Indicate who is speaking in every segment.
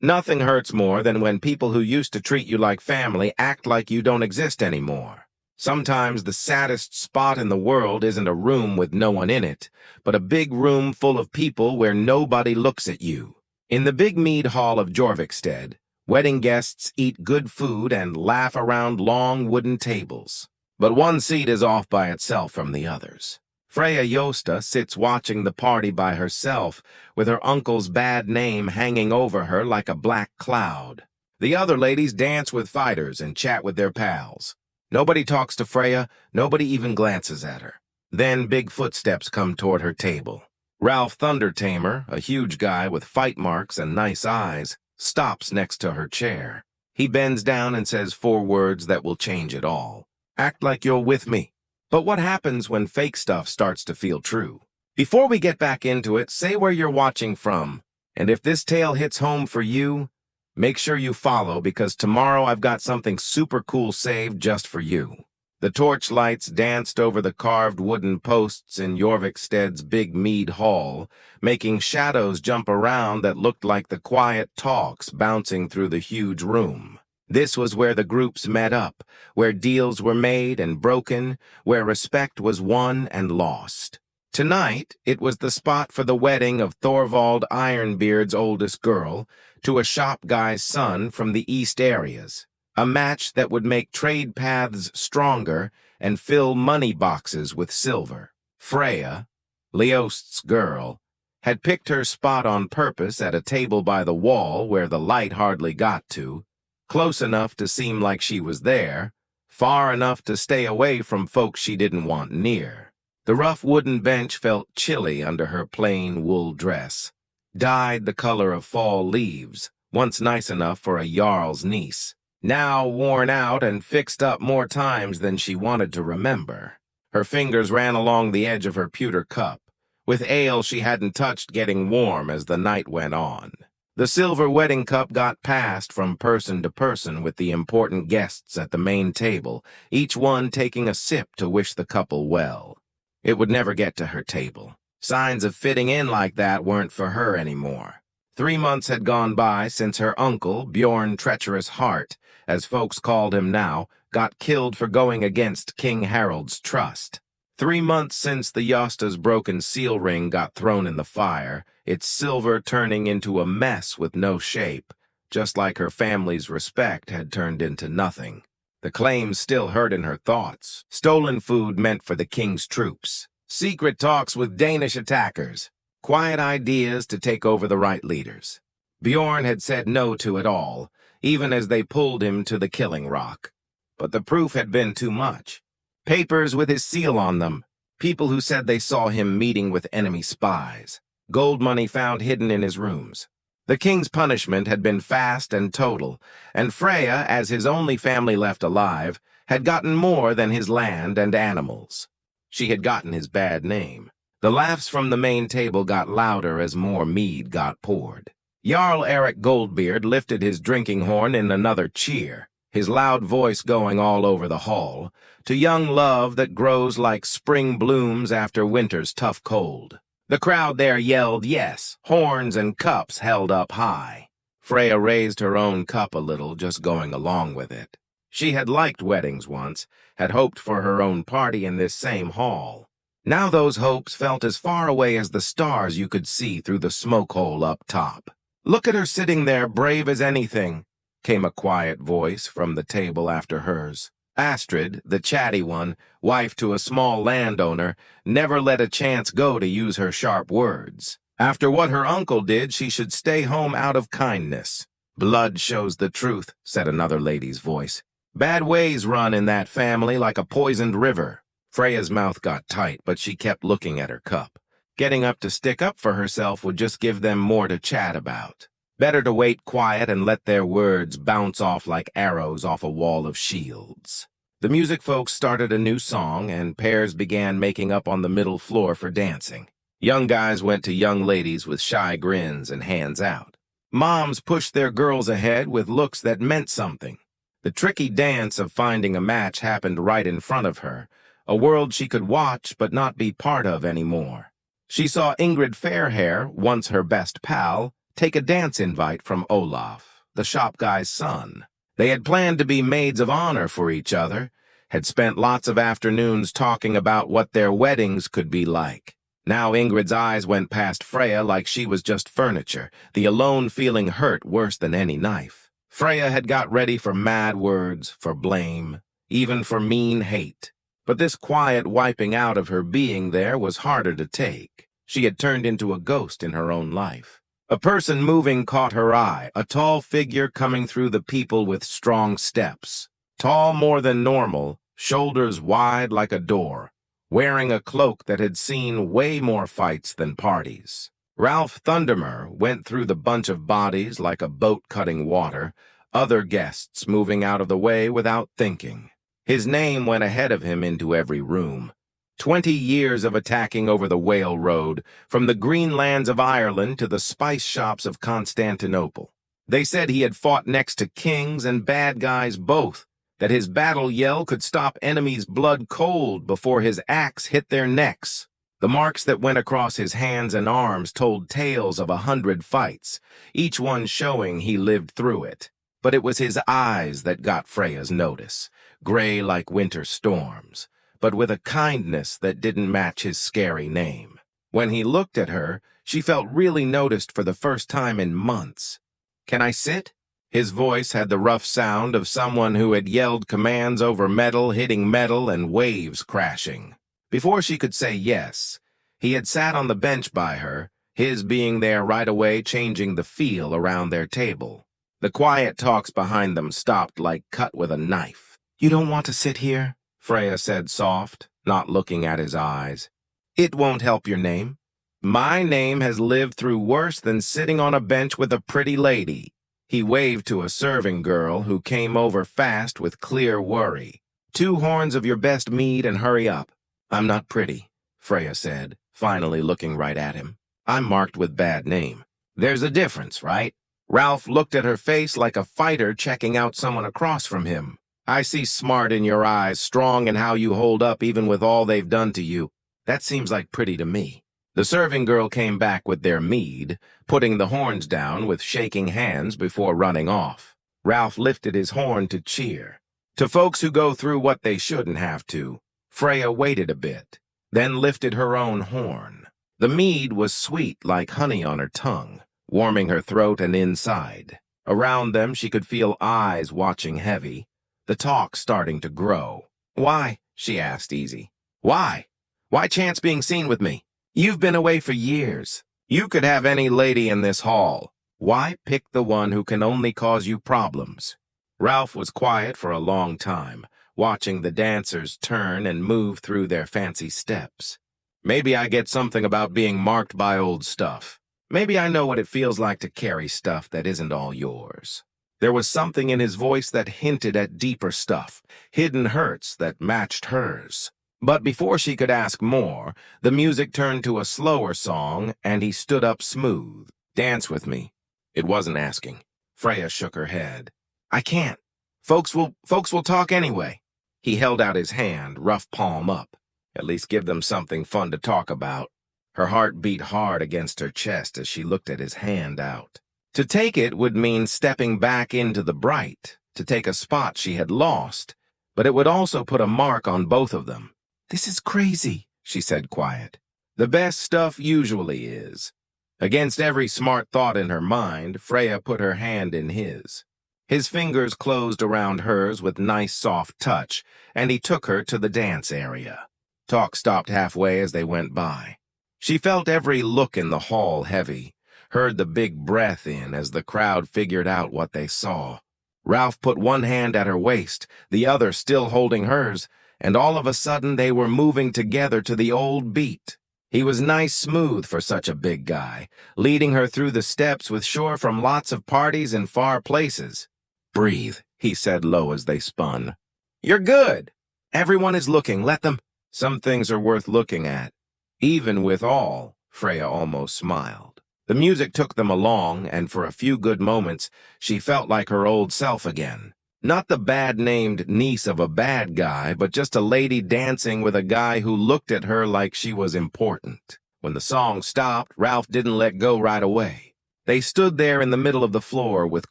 Speaker 1: Nothing hurts more than when people who used to treat you like family act like you don't exist anymore. Sometimes the saddest spot in the world isn't a room with no one in it, but a big room full of people where nobody looks at you. In the big mead hall of Jorvikstead, wedding guests eat good food and laugh around long wooden tables. But one seat is off by itself from the others. Freya Yosta sits watching the party by herself, with her uncle's bad name hanging over her like a black cloud. The other ladies dance with fighters and chat with their pals. Nobody talks to Freya, nobody even glances at her. Then big footsteps come toward her table. Ralph Thundertamer, a huge guy with fight marks and nice eyes, stops next to her chair. He bends down and says 4 words that will change it all. Act like you're with me. But what happens when fake stuff starts to feel true? Before we get back into it, say where you're watching from. And if this tale hits home for you, make sure you follow, because tomorrow I've got something super cool saved just for you. The torchlights danced over the carved wooden posts in Jorvikstead's big mead hall, making shadows jump around that looked like the quiet talks bouncing through the huge room. This was where the groups met up, where deals were made and broken, where respect was won and lost. Tonight, it was the spot for the wedding of Thorvald Ironbeard's oldest girl to a shop guy's son from the East areas, a match that would make trade paths stronger and fill money boxes with silver. Freya, Leost's girl, had picked her spot on purpose at a table by the wall where the light hardly got to, close enough to seem like she was there, far enough to stay away from folks she didn't want near. The rough wooden bench felt chilly under her plain wool dress, dyed the color of fall leaves, once nice enough for a jarl's niece, now worn out and fixed up more times than she wanted to remember. Her fingers ran along the edge of her pewter cup, with ale she hadn't touched getting warm as the night went on. The silver wedding cup got passed from person to person with the important guests at the main table, each one taking a sip to wish the couple well. It would never get to her table. Signs of fitting in like that weren't for her anymore. 3 months had gone by since her uncle, Bjorn Treacherous Heart, as folks called him now, got killed for going against King Harold's trust. 3 months since the Yosta's broken seal ring got thrown in the fire, its silver turning into a mess with no shape, just like her family's respect had turned into nothing. The claims still hurt in her thoughts. Stolen food meant for the king's troops. Secret talks with Danish attackers. Quiet ideas to take over the right leaders. Bjorn had said no to it all, even as they pulled him to the killing rock. But the proof had been too much. Papers with his seal on them. People who said they saw him meeting with enemy spies. Gold money found hidden in his rooms. The king's punishment had been fast and total, and Freya, as his only family left alive, had gotten more than his land and animals. She had gotten his bad name. The laughs from the main table got louder as more mead got poured. Jarl Eric Goldbeard lifted his drinking horn in another cheer, his loud voice going all over the hall, to young love that grows like spring blooms after winter's tough cold. The crowd there yelled yes, horns and cups held up high. Freya raised her own cup a little, just going along with it. She had liked weddings once, had hoped for her own party in this same hall. Now those hopes felt as far away as the stars you could see through the smoke hole up top. "Look at her sitting there, brave as anything," came a quiet voice from the table after hers. Astrid, the chatty one, wife to a small landowner, never let a chance go to use her sharp words. After what her uncle did, she should stay home out of kindness. "Blood shows the truth," said another lady's voice. "Bad ways run in that family like a poisoned river." Freya's mouth got tight, but she kept looking at her cup. Getting up to stick up for herself would just give them more to chat about. Better to wait quiet and let their words bounce off like arrows off a wall of shields. The music folks started a new song, and pairs began making up on the middle floor for dancing. Young guys went to young ladies with shy grins and hands out. Moms pushed their girls ahead with looks that meant something. The tricky dance of finding a match happened right in front of her, a world she could watch but not be part of anymore. She saw Ingrid Fairhair, once her best pal, take a dance invite from Olaf, the shop guy's son. They had planned to be maids of honor for each other, had spent lots of afternoons talking about what their weddings could be like. Now Ingrid's eyes went past Freya like she was just furniture, the alone feeling hurt worse than any knife. Freya had got ready for mad words, for blame, even for mean hate. But this quiet wiping out of her being there was harder to take. She had turned into a ghost in her own life. A person moving caught her eye, a tall figure coming through the people with strong steps. Tall more than normal, shoulders wide like a door, wearing a cloak that had seen way more fights than parties. Ralph Thundermer went through the bunch of bodies like a boat cutting water, other guests moving out of the way without thinking. His name went ahead of him into every room. 20 years of attacking over the Whale Road, from the green lands of Ireland to the spice shops of Constantinople. They said he had fought next to kings and bad guys both, that his battle yell could stop enemies' blood cold before his axe hit their necks. The marks that went across his hands and arms told tales of 100 fights, each one showing he lived through it. But it was his eyes that got Freya's notice, gray like winter storms, but with a kindness that didn't match his scary name. When he looked at her, she felt really noticed for the first time in months. "Can I sit?" His voice had the rough sound of someone who had yelled commands over metal hitting metal and waves crashing. Before she could say yes, he had sat on the bench by her, his being there right away changing the feel around their table. The quiet talks behind them stopped like cut with a knife. "You don't want to sit here?" Freya said soft, not looking at his eyes. "It won't help your name. My name has lived through worse than sitting on a bench with a pretty lady." He waved to a serving girl who came over fast with clear worry. "2 horns of your best mead and hurry up." "I'm not pretty," Freya said, finally looking right at him. "I'm marked with bad name. There's a difference, right?" Ralph looked at her face like a fighter checking out someone across from him. "I see smart in your eyes, strong in how you hold up even with all they've done to you. That seems like pretty to me." The serving girl came back with their mead, putting the horns down with shaking hands before running off. Ralph lifted his horn to cheer. To folks who go through what they shouldn't have to, Freya waited a bit, then lifted her own horn. The mead was sweet like honey on her tongue, warming her throat and inside. Around them she could feel eyes watching heavy, the talk starting to grow. "Why?" she asked easy. "Why? Why chance being seen with me? You've been away for years. You could have any lady in this hall. Why pick the one who can only cause you problems?" Ralph was quiet for a long time, watching the dancers turn and move through their fancy steps. "Maybe I get something about being marked by old stuff. Maybe I know what it feels like to carry stuff that isn't all yours." There was something in his voice that hinted at deeper stuff, hidden hurts that matched hers. But before she could ask more, the music turned to a slower song, and he stood up smooth. "Dance with me." It wasn't asking. Freya shook her head. "I can't. Folks will talk anyway." He held out his hand, rough palm up. At least give them something fun to talk about. Her heart beat hard against her chest as she looked at his hand out. To take it would mean stepping back into the bright, to take a spot she had lost, but it would also put a mark on both of them. "This is crazy," she said quiet. The best stuff usually is. Against every smart thought in her mind, Freya put her hand in his. His fingers closed around hers with nice soft touch, and he took her to the dance area. Talk stopped halfway as they went by. She felt every look in the hall heavy, heard the big breath in as the crowd figured out what they saw. Ralph put one hand at her waist, the other still holding hers, and all of a sudden they were moving together to the old beat. He was nice smooth for such a big guy, leading her through the steps with sure from lots of parties in far places. "Breathe," he said low as they spun. "You're good. Everyone is looking, let them." "Some things are worth looking at. Even with all," Freya almost smiled. The music took them along, and for a few good moments she felt like her old self again. Not the bad-named niece of a bad guy, but just a lady dancing with a guy who looked at her like she was important. When the song stopped, Ralph didn't let go right away. They stood there in the middle of the floor with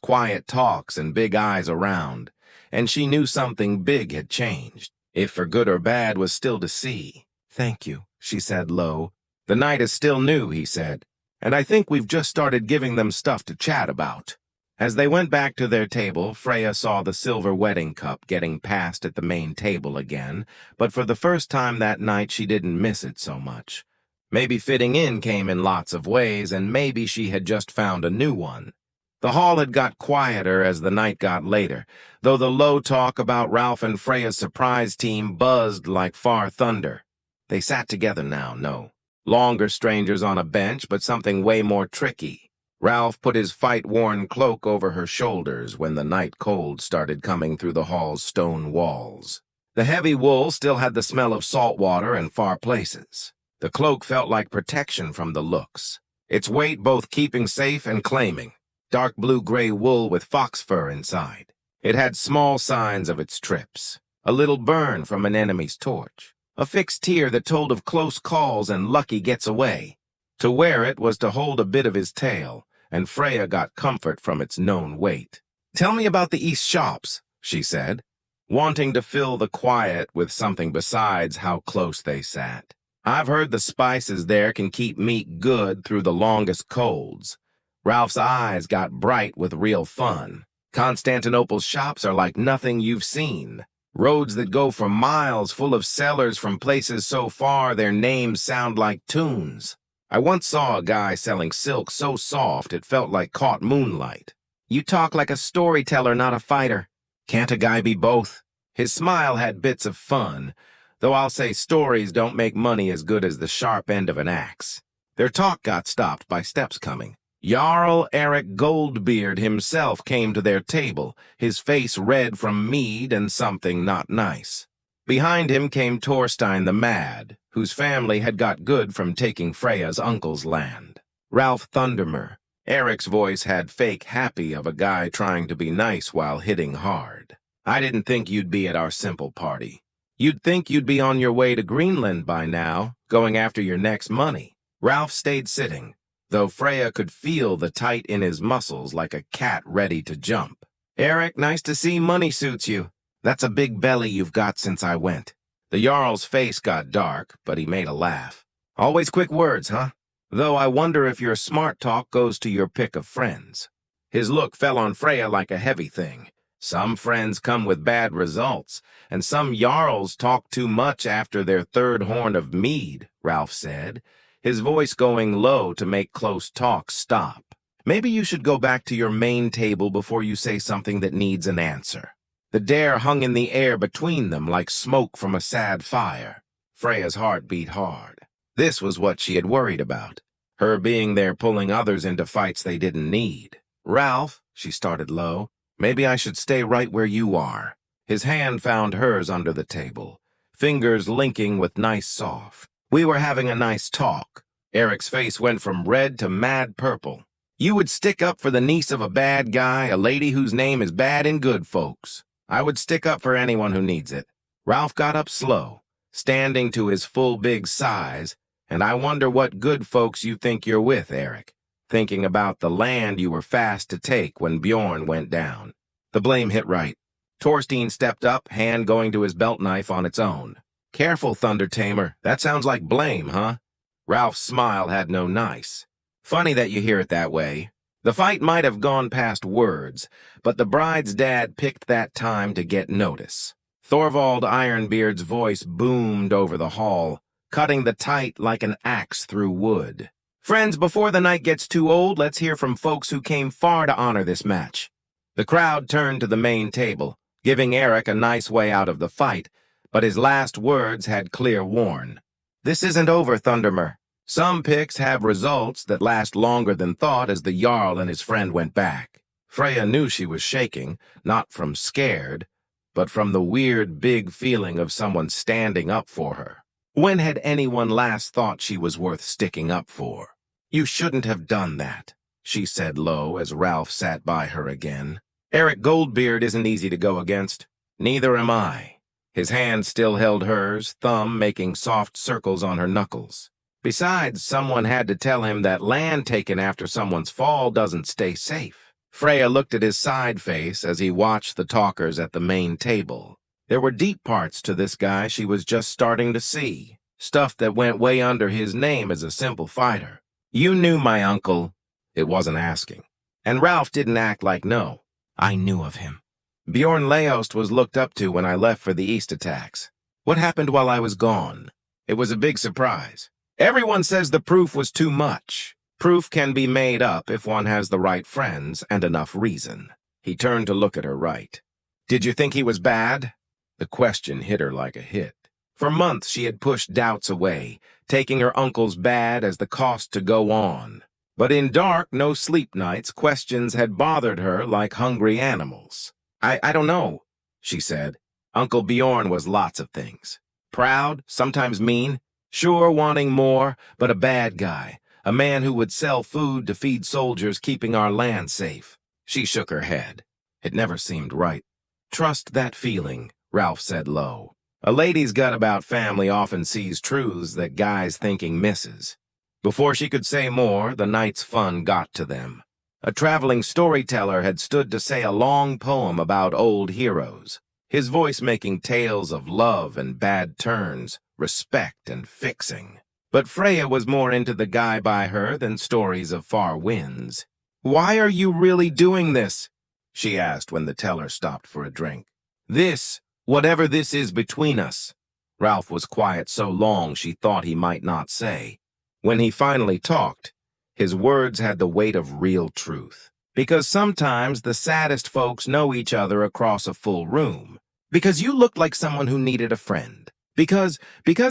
Speaker 1: quiet talks and big eyes around, and she knew something big had changed. If for good or bad was still to see. "Thank you," she said low. "The night is still new," he said, "and I think we've just started giving them stuff to chat about." As they went back to their table, Freya saw the silver wedding cup getting passed at the main table again, but for the first time that night she didn't miss it so much. Maybe fitting in came in lots of ways, and maybe she had just found a new one. The hall had got quieter as the night got later, though the low talk about Ralph and Freya's surprise team buzzed like far thunder. They sat together now, no longer strangers on a bench, but something way more tricky. Ralph put his fight-worn cloak over her shoulders when the night cold started coming through the hall's stone walls. The heavy wool still had the smell of salt water and far places. The cloak felt like protection from the looks, its weight both keeping safe and claiming. Dark blue-gray wool with fox fur inside. It had small signs of its trips, a little burn from an enemy's torch, a fixed tear that told of close calls and lucky gets away. To wear it was to hold a bit of his tail, and Freya got comfort from its known weight. "Tell me about the East shops," she said, wanting to fill the quiet with something besides how close they sat. "I've heard the spices there can keep meat good through the longest colds." Ralph's eyes got bright with real fun. "Constantinople's shops are like nothing you've seen. Roads that go for miles full of sellers from places so far their names sound like tunes. I once saw a guy selling silk so soft it felt like caught moonlight." "You talk like a storyteller, not a fighter." "Can't a guy be both?" His smile had bits of fun, though I'll say stories don't make money as good as the sharp end of an axe. Their talk got stopped by steps coming. Jarl Eric Goldbeard himself came to their table, his face red from mead and something not nice. Behind him came Torstein the Mad, whose family had got good from taking Freya's uncle's land. Ralph Thundermer. Eric's voice had fake happy of a guy trying to be nice while hitting hard. "I didn't think you'd be at our simple party. You'd think you'd be on your way to Greenland by now, going after your next money." Ralph stayed sitting, though Freya could feel the tight in his muscles like a cat ready to jump. "Eric, nice to see money suits you. That's a big belly you've got since I went." The Jarl's face got dark, but he made a laugh. "Always quick words, huh? Though I wonder if your smart talk goes to your pick of friends." His look fell on Freya like a heavy thing. Some friends come with bad results, and some Jarls talk too much after their third horn of mead, Ralph said, his voice going low to make close talk stop. "Maybe you should go back to your main table before you say something that needs an answer." The dare hung in the air between them like smoke from a sad fire. Freya's heart beat hard. This was what she had worried about, her being there pulling others into fights they didn't need. "Ralph," she started low, "maybe I should stay right where you are." His hand found hers under the table, fingers linking with nice soft. "We were having a nice talk." Eric's face went from red to mad purple. "You would stick up for the niece of a bad guy, a lady whose name is bad in good folks." "I would stick up for anyone who needs it." Ralph got up slow, standing to his full big size, "And I wonder what good folks you think you're with, Eric, thinking about the land you were fast to take when Bjorn went down." The blame hit right. Torstein stepped up, hand going to his belt knife on its own. "Careful, Thunder Tamer. That sounds like blame, huh?" Ralph's smile had no nice. "Funny that you hear it that way. The fight might have gone past words, but the bride's dad picked that time to get notice." Thorvald Ironbeard's voice boomed over the hall, cutting the tight like an axe through wood. "Friends, before the night gets too old, let's hear from folks who came far to honor this match." The crowd turned to the main table, giving Eric a nice way out of the fight, but his last words had clear warn. "This isn't over, Thundermer. Some picks have results that last longer than thought." As the Jarl and his friend went back, Freya knew she was shaking, not from scared, but from the weird big feeling of someone standing up for her. When had anyone last thought she was worth sticking up for? "You shouldn't have done that," she said low as Ralph sat by her again. "Eric Goldbeard isn't easy to go against. Neither am I." His hand still held hers, thumb making soft circles on her knuckles. Besides, someone had to tell him that land taken after someone's fall doesn't stay safe. Freya looked at his side face as he watched the talkers at the main table. There were deep parts to this guy she was just starting to see, stuff that went way under his name as a simple fighter. "You knew my uncle." It wasn't asking. And Ralph didn't act like no. "I knew of him. Bjorn Laost was looked up to when I left for the East attacks. What happened while I was gone? It was a big surprise. Everyone says the proof was too much. Proof can be made up if one has the right friends and enough reason." He turned to look at her right. "Did you think he was bad?" The question hit her like a hit. For months she had pushed doubts away, taking her uncle's bad as the cost to go on. But in dark, no-sleep nights, questions had bothered her like hungry animals. I don't know," she said. "Uncle Bjorn was lots of things. Proud, sometimes mean, sure wanting more, but a bad guy. A man who would sell food to feed soldiers keeping our land safe." She shook her head. It never seemed right. "Trust that feeling," Ralph said low. "A lady's gut about family often sees truths that guys thinking misses." Before she could say more, the night's fun got to them. A traveling storyteller had stood to say a long poem about old heroes, his voice making tales of love and bad turns, respect and fixing. But Freya was more into the guy by her than stories of far winds. "Why are you really doing this?" she asked when the teller stopped for a drink. "This, whatever this is between us." Ralph was quiet so long she thought he might not say. When he finally talked, his words had the weight of real truth. "Because sometimes the saddest folks know each other across a full room. Because you looked like someone who needed a friend. Because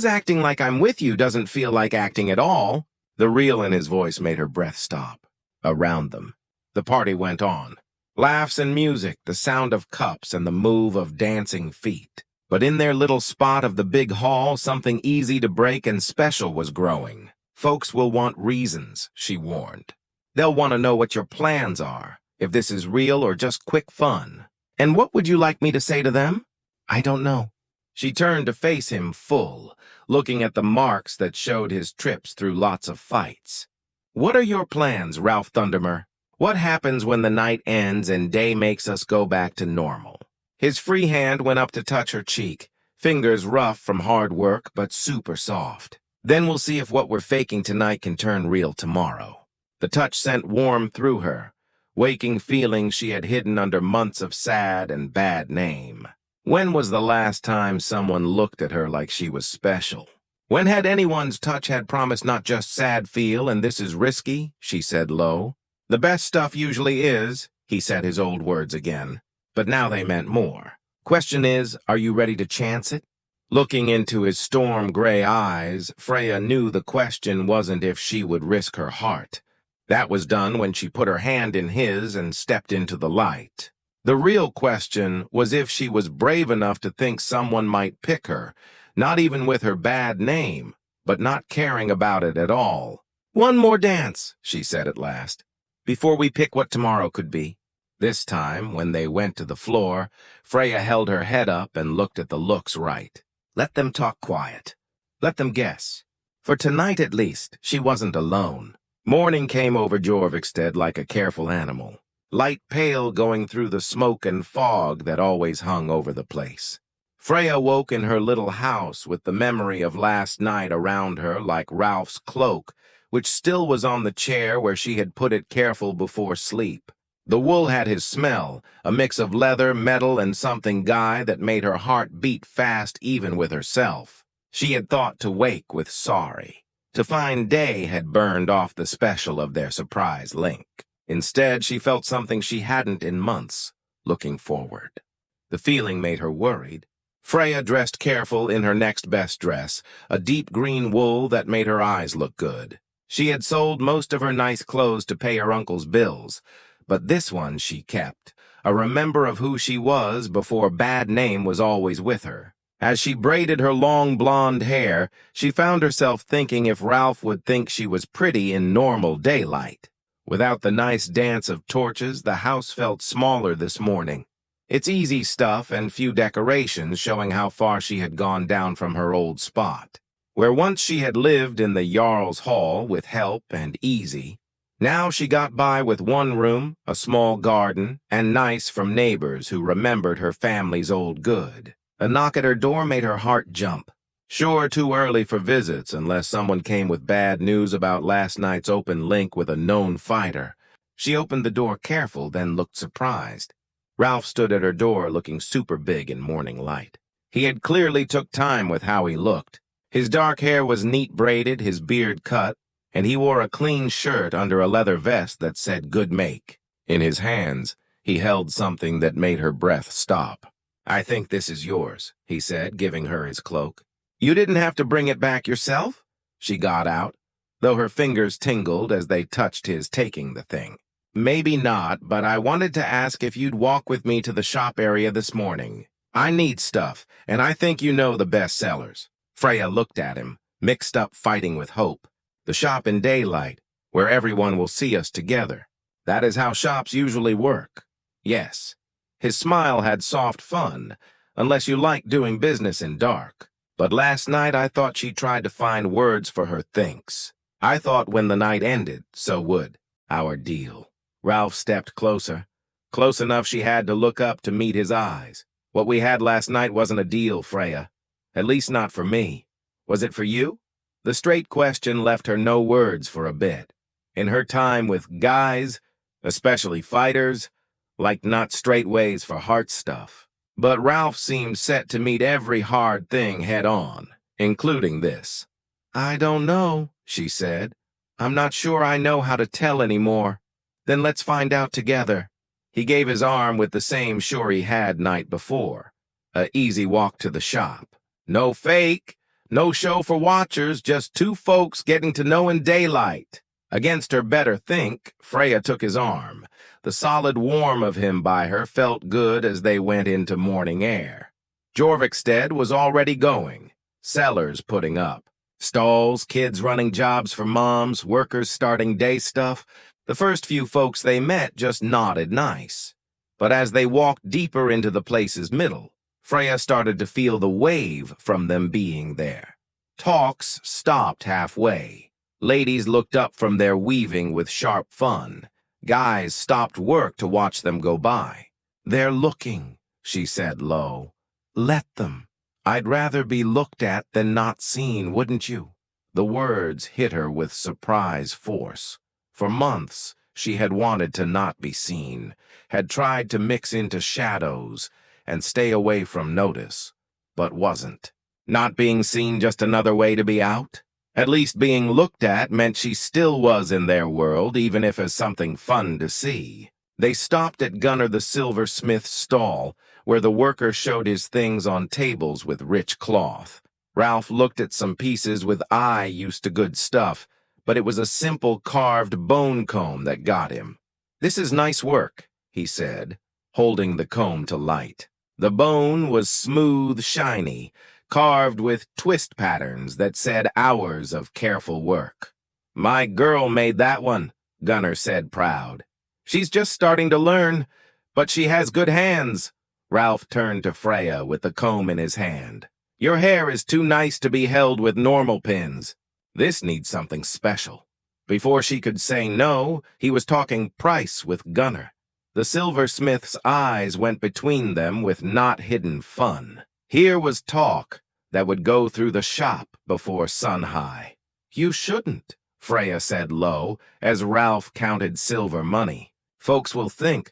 Speaker 1: acting like I'm with you doesn't feel like acting at all." The real in his voice made her breath stop. Around them, the party went on. Laughs and music, the sound of cups and the move of dancing feet. But in their little spot of the big hall, something easy to break and special was growing. "Folks will want reasons," she warned. "They'll want to know what your plans are, if this is real or just quick fun. And what would you like me to say to them?" "I don't know." She turned to face him full, looking at the marks that showed his trips through lots of fights. "What are your plans, Ralph Thundermer? What happens when the night ends and day makes us go back to normal?" His free hand went up to touch her cheek, fingers rough from hard work but super soft. "Then we'll see if what we're faking tonight can turn real tomorrow." The touch sent warm through her, waking feelings she had hidden under months of sad and bad name. When was the last time someone looked at her like she was special? When had anyone's touch had promised not just sad feel and this is risky? She said low. "The best stuff usually is," he said his old words again. But now they meant more. "Question is, are you ready to chance it?" Looking into his storm-gray eyes, Freya knew the question wasn't if she would risk her heart. That was done when she put her hand in his and stepped into the light. The real question was if she was brave enough to think someone might pick her, not even with her bad name, but not caring about it at all. "One more dance," she said at last, "before we pick what tomorrow could be." This time, when they went to the floor, Freya held her head up and looked at the looks right. Let them talk quiet. Let them guess. For tonight at least, she wasn't alone. Morning came over Jorvikstead like a careful animal, light pale going through the smoke and fog that always hung over the place. Freya woke in her little house with the memory of last night around her like Ralph's cloak, which still was on the chair where she had put it careful before sleep. The wool had his smell, a mix of leather, metal, and something guy that made her heart beat fast even with herself. She had thought to wake with sorry, to find day had burned off the special of their surprise link. Instead, she felt something she hadn't in months, looking forward. The feeling made her worried. Freya dressed careful in her next best dress, a deep green wool that made her eyes look good. She had sold most of her nice clothes to pay her uncle's bills, but this one she kept, a remember of who she was before bad name was always with her. As she braided her long blonde hair, she found herself thinking if Ralph would think she was pretty in normal daylight. Without the nice dance of torches, the house felt smaller this morning. Its easy stuff and few decorations showing how far she had gone down from her old spot. Where once she had lived in the Jarl's Hall with help and easy, now she got by with one room, a small garden, and nice from neighbors who remembered her family's old good. A knock at her door made her heart jump. Sure, too early for visits unless someone came with bad news about last night's open link with a known fighter. She opened the door careful, then looked surprised. Ralph stood at her door looking super big in morning light. He had clearly took time with how he looked. His dark hair was neat braided, his beard cut, and he wore a clean shirt under a leather vest that said good make. In his hands, he held something that made her breath stop. "I think this is yours," he said, giving her his cloak. "You didn't have to bring it back yourself?" She got out, though her fingers tingled as they touched his taking the thing. "Maybe not, but I wanted to ask if you'd walk with me to the shop area this morning. I need stuff, and I think you know the best sellers." Freya looked at him, mixed up fighting with hope. "The shop in daylight, where everyone will see us together. That is how shops usually work." "Yes." His smile had soft fun, unless you like doing business in dark. "But last night I thought she tried to find words for her thinks. I thought when the night ended, so would our deal." Ralph stepped closer, close enough she had to look up to meet his eyes. "What we had last night wasn't a deal, Freya. At least not for me. Was it for you?" The straight question left her no words for a bit. In her time with guys, especially fighters, liked not straight ways for heart stuff. But Ralph seemed set to meet every hard thing head on, including this. "I don't know," she said. "I'm not sure I know how to tell anymore." "Then let's find out together." He gave his arm with the same sure he had night before. A easy walk to the shop. No fake, no show for watchers, just two folks getting to know in daylight. Against her better think, Freya took his arm. The solid warmth of him by her felt good as they went into morning air. Jorvikstead was already going. Sellers putting up. Stalls, kids running jobs for moms, workers starting day stuff. The first few folks they met just nodded nice. But as they walked deeper into the place's middle, Freya started to feel the wave from them being there. Talks stopped halfway. Ladies looked up from their weaving with sharp fun. Guys stopped work to watch them go by. "They're looking," she said low. "Let them. I'd rather be looked at than not seen, wouldn't you?" The words hit her with surprise force. For months, she had wanted to not be seen, had tried to mix into shadows and stay away from notice, but wasn't. Not being seen just another way to be out? At least being looked at meant she still was in their world, even if as something fun to see. They stopped at Gunnar the silversmith's stall, where the worker showed his things on tables with rich cloth. Ralph looked at some pieces with eye used to good stuff, but it was a simple carved bone comb that got him. "This is nice work," he said, holding the comb to light. The bone was smooth, shiny, carved with twist patterns that said hours of careful work. "My girl made that one," Gunnar said proud. "She's just starting to learn, but she has good hands." Ralph turned to Freya with the comb in his hand. "Your hair is too nice to be held with normal pins. This needs something special." Before she could say no, he was talking price with Gunnar. The silversmith's eyes went between them with not hidden fun. Here was talk that would go through the shop before sun high. "You shouldn't," Freya said low, as Ralph counted silver money. Folks will think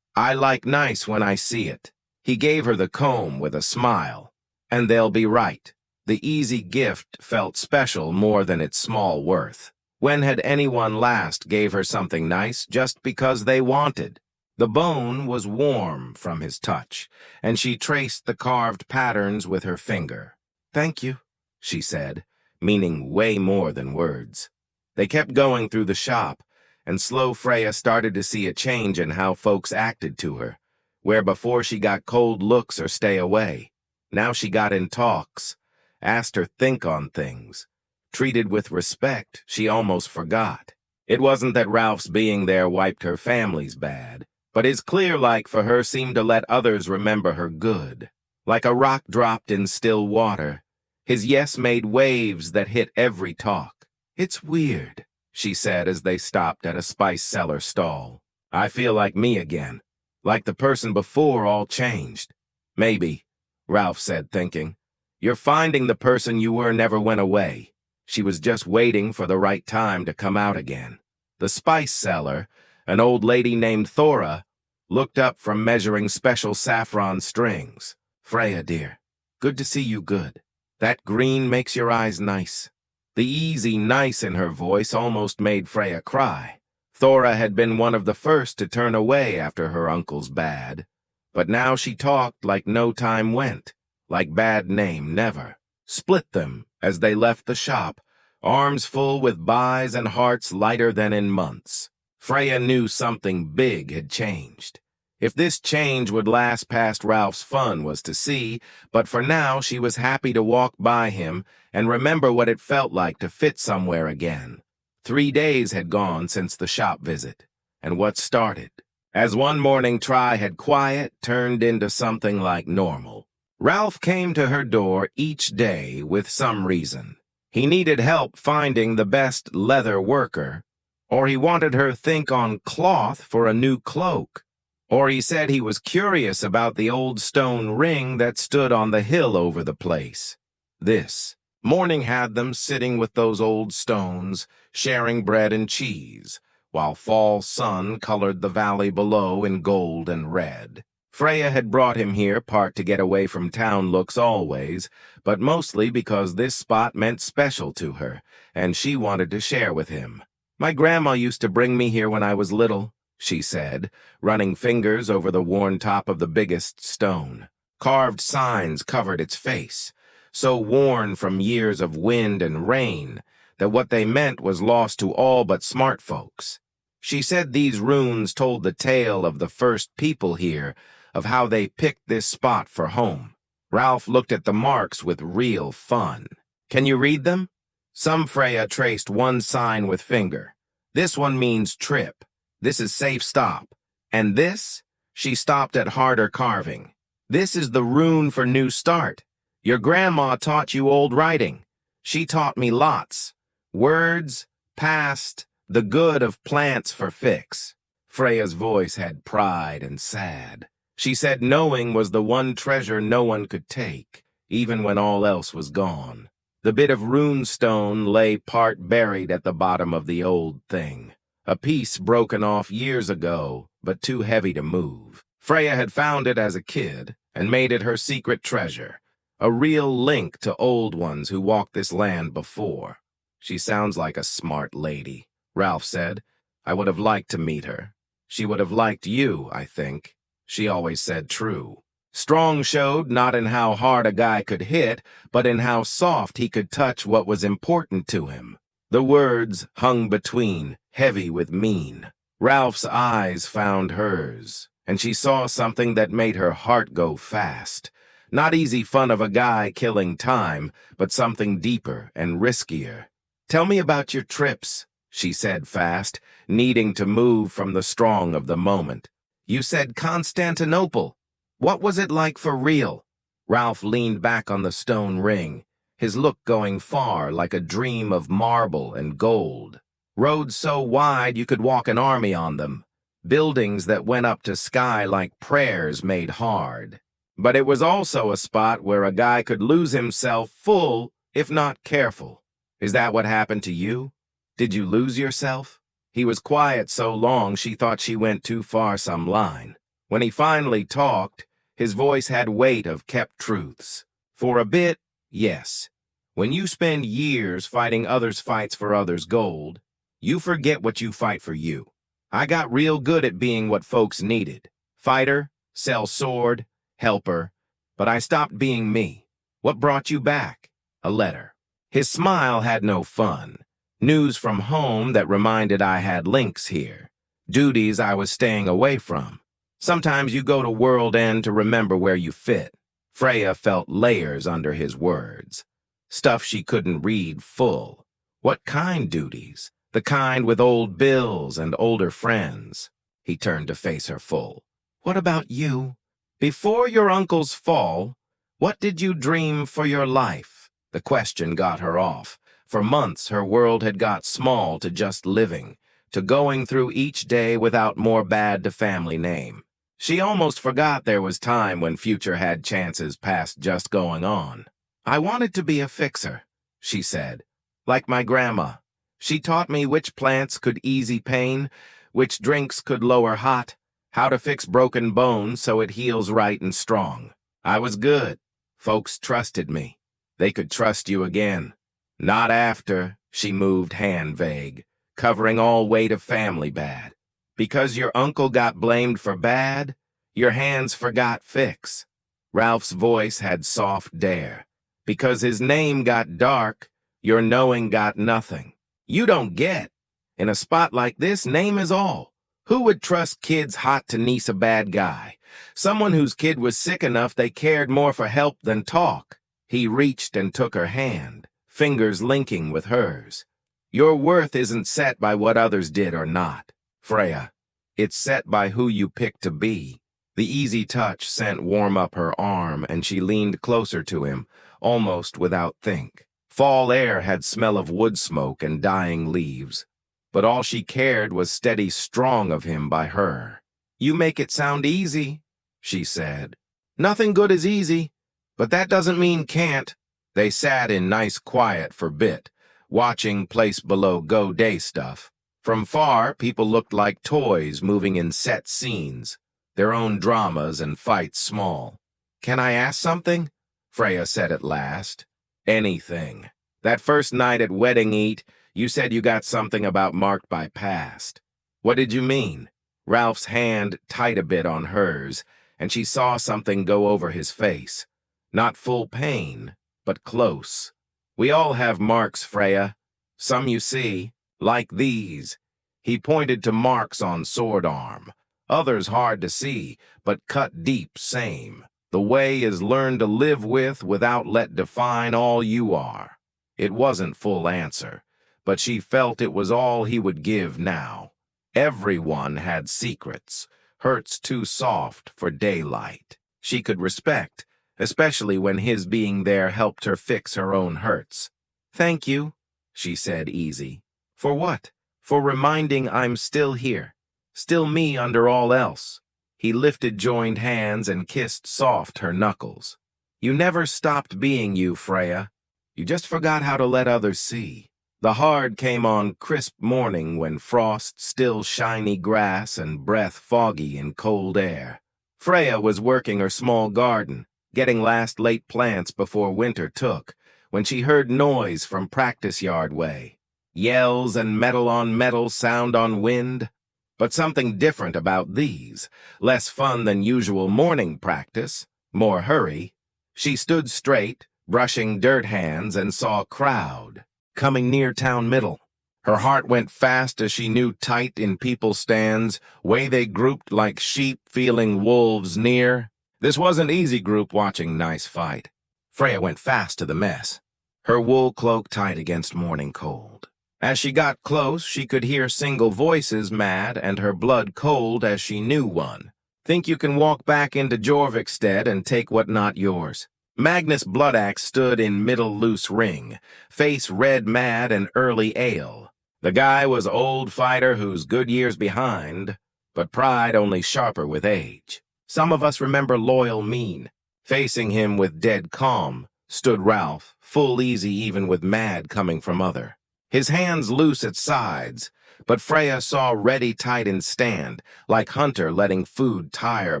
Speaker 1: I like nice when I see it." He gave her the comb with a smile. "And they'll be right." The easy gift felt special more than its small worth. When had anyone last gave her something nice just because they wanted? The bone was warm from his touch, and she traced the carved patterns with her finger. "Thank you," she said, meaning way more than words. They kept going through the shop, and slow Freya started to see a change in how folks acted to her, where before she got cold looks or stay away. Now she got in talks, asked her think on things. Treated with respect, she almost forgot. It wasn't that Ralph's being there wiped her family's bad, but his clear like for her seemed to let others remember her good. Like a rock dropped in still water, His yes made waves that hit every talk. "It's weird," she said as they stopped at a spice cellar stall. "I feel like me again. Like the person before, all changed." "Maybe," Ralph said, thinking. "You're finding the person you were never went away." She was just waiting for the right time to come out again. The spice seller, an old lady named Thora, looked up from measuring special saffron strings. "Freya, dear, good to see you good. That green makes your eyes nice." The easy nice in her voice almost made Freya cry. Thora had been one of the first to turn away after her uncle's bad, but now she talked like no time went, like bad name never. Split them as they left the shop, arms full with buys and hearts lighter than in months. Freya knew something big had changed. If this change would last past Ralph's fun was to see, but for now she was happy to walk by him and remember what it felt like to fit somewhere again. 3 days had gone since the shop visit, and what started? As one morning try had quiet turned into something like normal. Ralph came to her door each day with some reason. He needed help finding the best leather worker, or he wanted her think on cloth for a new cloak, or he said he was curious about the old stone ring that stood on the hill over the place. This morning had them sitting with those old stones, sharing bread and cheese, while fall sun colored the valley below in gold and red. Freya had brought him here part to get away from town looks always, but mostly because this spot meant special to her, and she wanted to share with him. "My grandma used to bring me here when I was little," she said, running fingers over the worn top of the biggest stone. Carved signs covered its face, so worn from years of wind and rain that what they meant was lost to all but smart folks. She said these runes told the tale of the first people here, of how they picked this spot for home. Ralph looked at the marks with real fun. "Can you read them?" Some Freya traced one sign with finger. "This one means trip. This is safe stop. And this?" She stopped at harder carving. "This is the rune for new start. Your grandma taught you old writing. She taught me lots. Words, past, the good of plants for fix." Freya's voice had pride and sad. She said knowing was the one treasure no one could take, even when all else was gone. The bit of rune stone lay part buried at the bottom of the old thing, a piece broken off years ago, but too heavy to move. Freya had found it as a kid and made it her secret treasure, a real link to old ones who walked this land before. "She sounds like a smart lady," Ralph said. "I would have liked to meet her. She would have liked you, I think. She always said true." Strong showed not in how hard a guy could hit, but in how soft he could touch what was important to him. The words hung between, heavy with mean. Ralph's eyes found hers, and she saw something that made her heart go fast. Not easy fun of a guy killing time, but something deeper and riskier. "Tell me about your trips," she said fast, needing to move from the strong of the moment. "You said Constantinople. What was it like for real?" Ralph leaned back on the stone ring, his look going far like a dream of marble and gold. Roads so wide you could walk an army on them. Buildings that went up to sky like prayers made hard. But it was also a spot where a guy could lose himself full, if not careful. "Is that what happened to you? Did you lose yourself?" He was quiet so long she thought she went too far some line. When he finally talked, his voice had weight of kept truths. "For a bit, yes. When you spend years fighting others' fights for others' gold, you forget what you fight for you. I got real good at being what folks needed. Fighter, sell sword, helper. But I stopped being me. What brought you back?" "A letter." His smile had no fun. "News from home that reminded I had links here. Duties I was staying away from. Sometimes you go to world end to remember where you fit." Freya felt layers under his words. Stuff she couldn't read full. What kind duties? The kind with old bills and older friends. He turned to face her full. "What about you? Before your uncle's fall, what did you dream for your life?" The question got her off. For months, her world had got small to just living, to going through each day without more bad to family name. She almost forgot there was time when Future had chances past just going on. I wanted to be a fixer, she said. Like my grandma. She taught me which plants could ease pain, which drinks could lower hot, how to fix broken bones so it heals right and strong. I was good. Folks trusted me. They could trust you again. Not after, she moved hand vague, covering all weight of family bad. Because your uncle got blamed for bad, your hands forgot fix. Ralph's voice had soft dare. Because his name got dark, your knowing got nothing. You don't get. In a spot like this, name is all. Who would trust kids hot to niece a bad guy? Someone whose kid was sick enough they cared more for help than talk. He reached and took her hand, fingers linking with hers. Your worth isn't set by what others did or not, Freya. It's set by who you pick to be. The easy touch sent warm up her arm, and she leaned closer to him, almost without think. Fall air had smell of wood smoke and dying leaves, but all she cared was steady strong of him by her. You make it sound easy, she said. Nothing good is easy, but that doesn't mean can't. They sat in nice quiet for bit, watching place below go day stuff. From far, people looked like toys moving in set scenes, their own dramas and fights small. Can I ask something? Freya said at last. Anything. That first night at Wedding Eat, you said you got something about marked by past. What did you mean? Ralph's hand tight a bit on hers, and she saw something go over his face. Not full pain, but close. We all have marks, Freya. Some you see, like these. He pointed to marks on sword arm. Others hard to see, but cut deep same. The way is learn to live with without let define all you are. It wasn't full answer, but she felt it was all he would give now. Everyone had secrets, hurts too soft for daylight. She could respect, especially when his being there helped her fix her own hurts. Thank you, she said easy. For what? For reminding I'm still here, still me under all else. He lifted joined hands and kissed soft her knuckles. You never stopped being you, Freya. You just forgot how to let others see. The hard came on crisp morning when frost still shiny grass and breath foggy in cold air. Freya was working her small garden, getting last late plants before winter took, when she heard noise from practice yard way. Yells and metal on metal sound on wind. But something different about these, less fun than usual morning practice, more hurry. She stood straight, brushing dirt hands, and saw a crowd coming near town middle. Her heart went fast as she knew tight in people stands, way they grouped like sheep feeling wolves near. This wasn't easy group watching nice fight. Freya went fast to the mess, her wool cloak tight against morning cold. As she got close, she could hear single voices mad and her blood cold as she knew one. Think you can walk back into Jorvikstead and take what not yours. Magnus Bloodaxe stood in middle loose ring, face red mad and early ale. The guy was old fighter who's good years behind, but pride only sharper with age. Some of us remember loyal mean. Facing him with dead calm stood Ralph, full easy even with mad coming from other. His hands loose at sides, but Freya saw ready tight and stand, like hunter letting food tire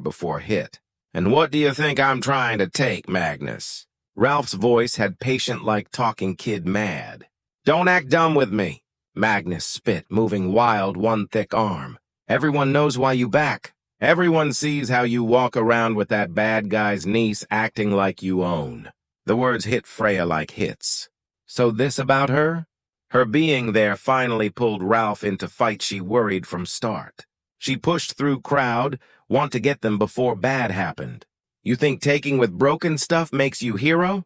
Speaker 1: before hit. And what do you think I'm trying to take, Magnus? Ralph's voice had patient like talking kid mad. Don't act dumb with me. Magnus spit, moving wild one thick arm. Everyone knows why you back. Everyone sees how you walk around with that bad guy's niece acting like you own. The words hit Freya like hits. So this about her? Her being there finally pulled Ralph into fight she worried from start. She pushed through crowd, want to get them before bad happened. You think taking with broken stuff makes you hero?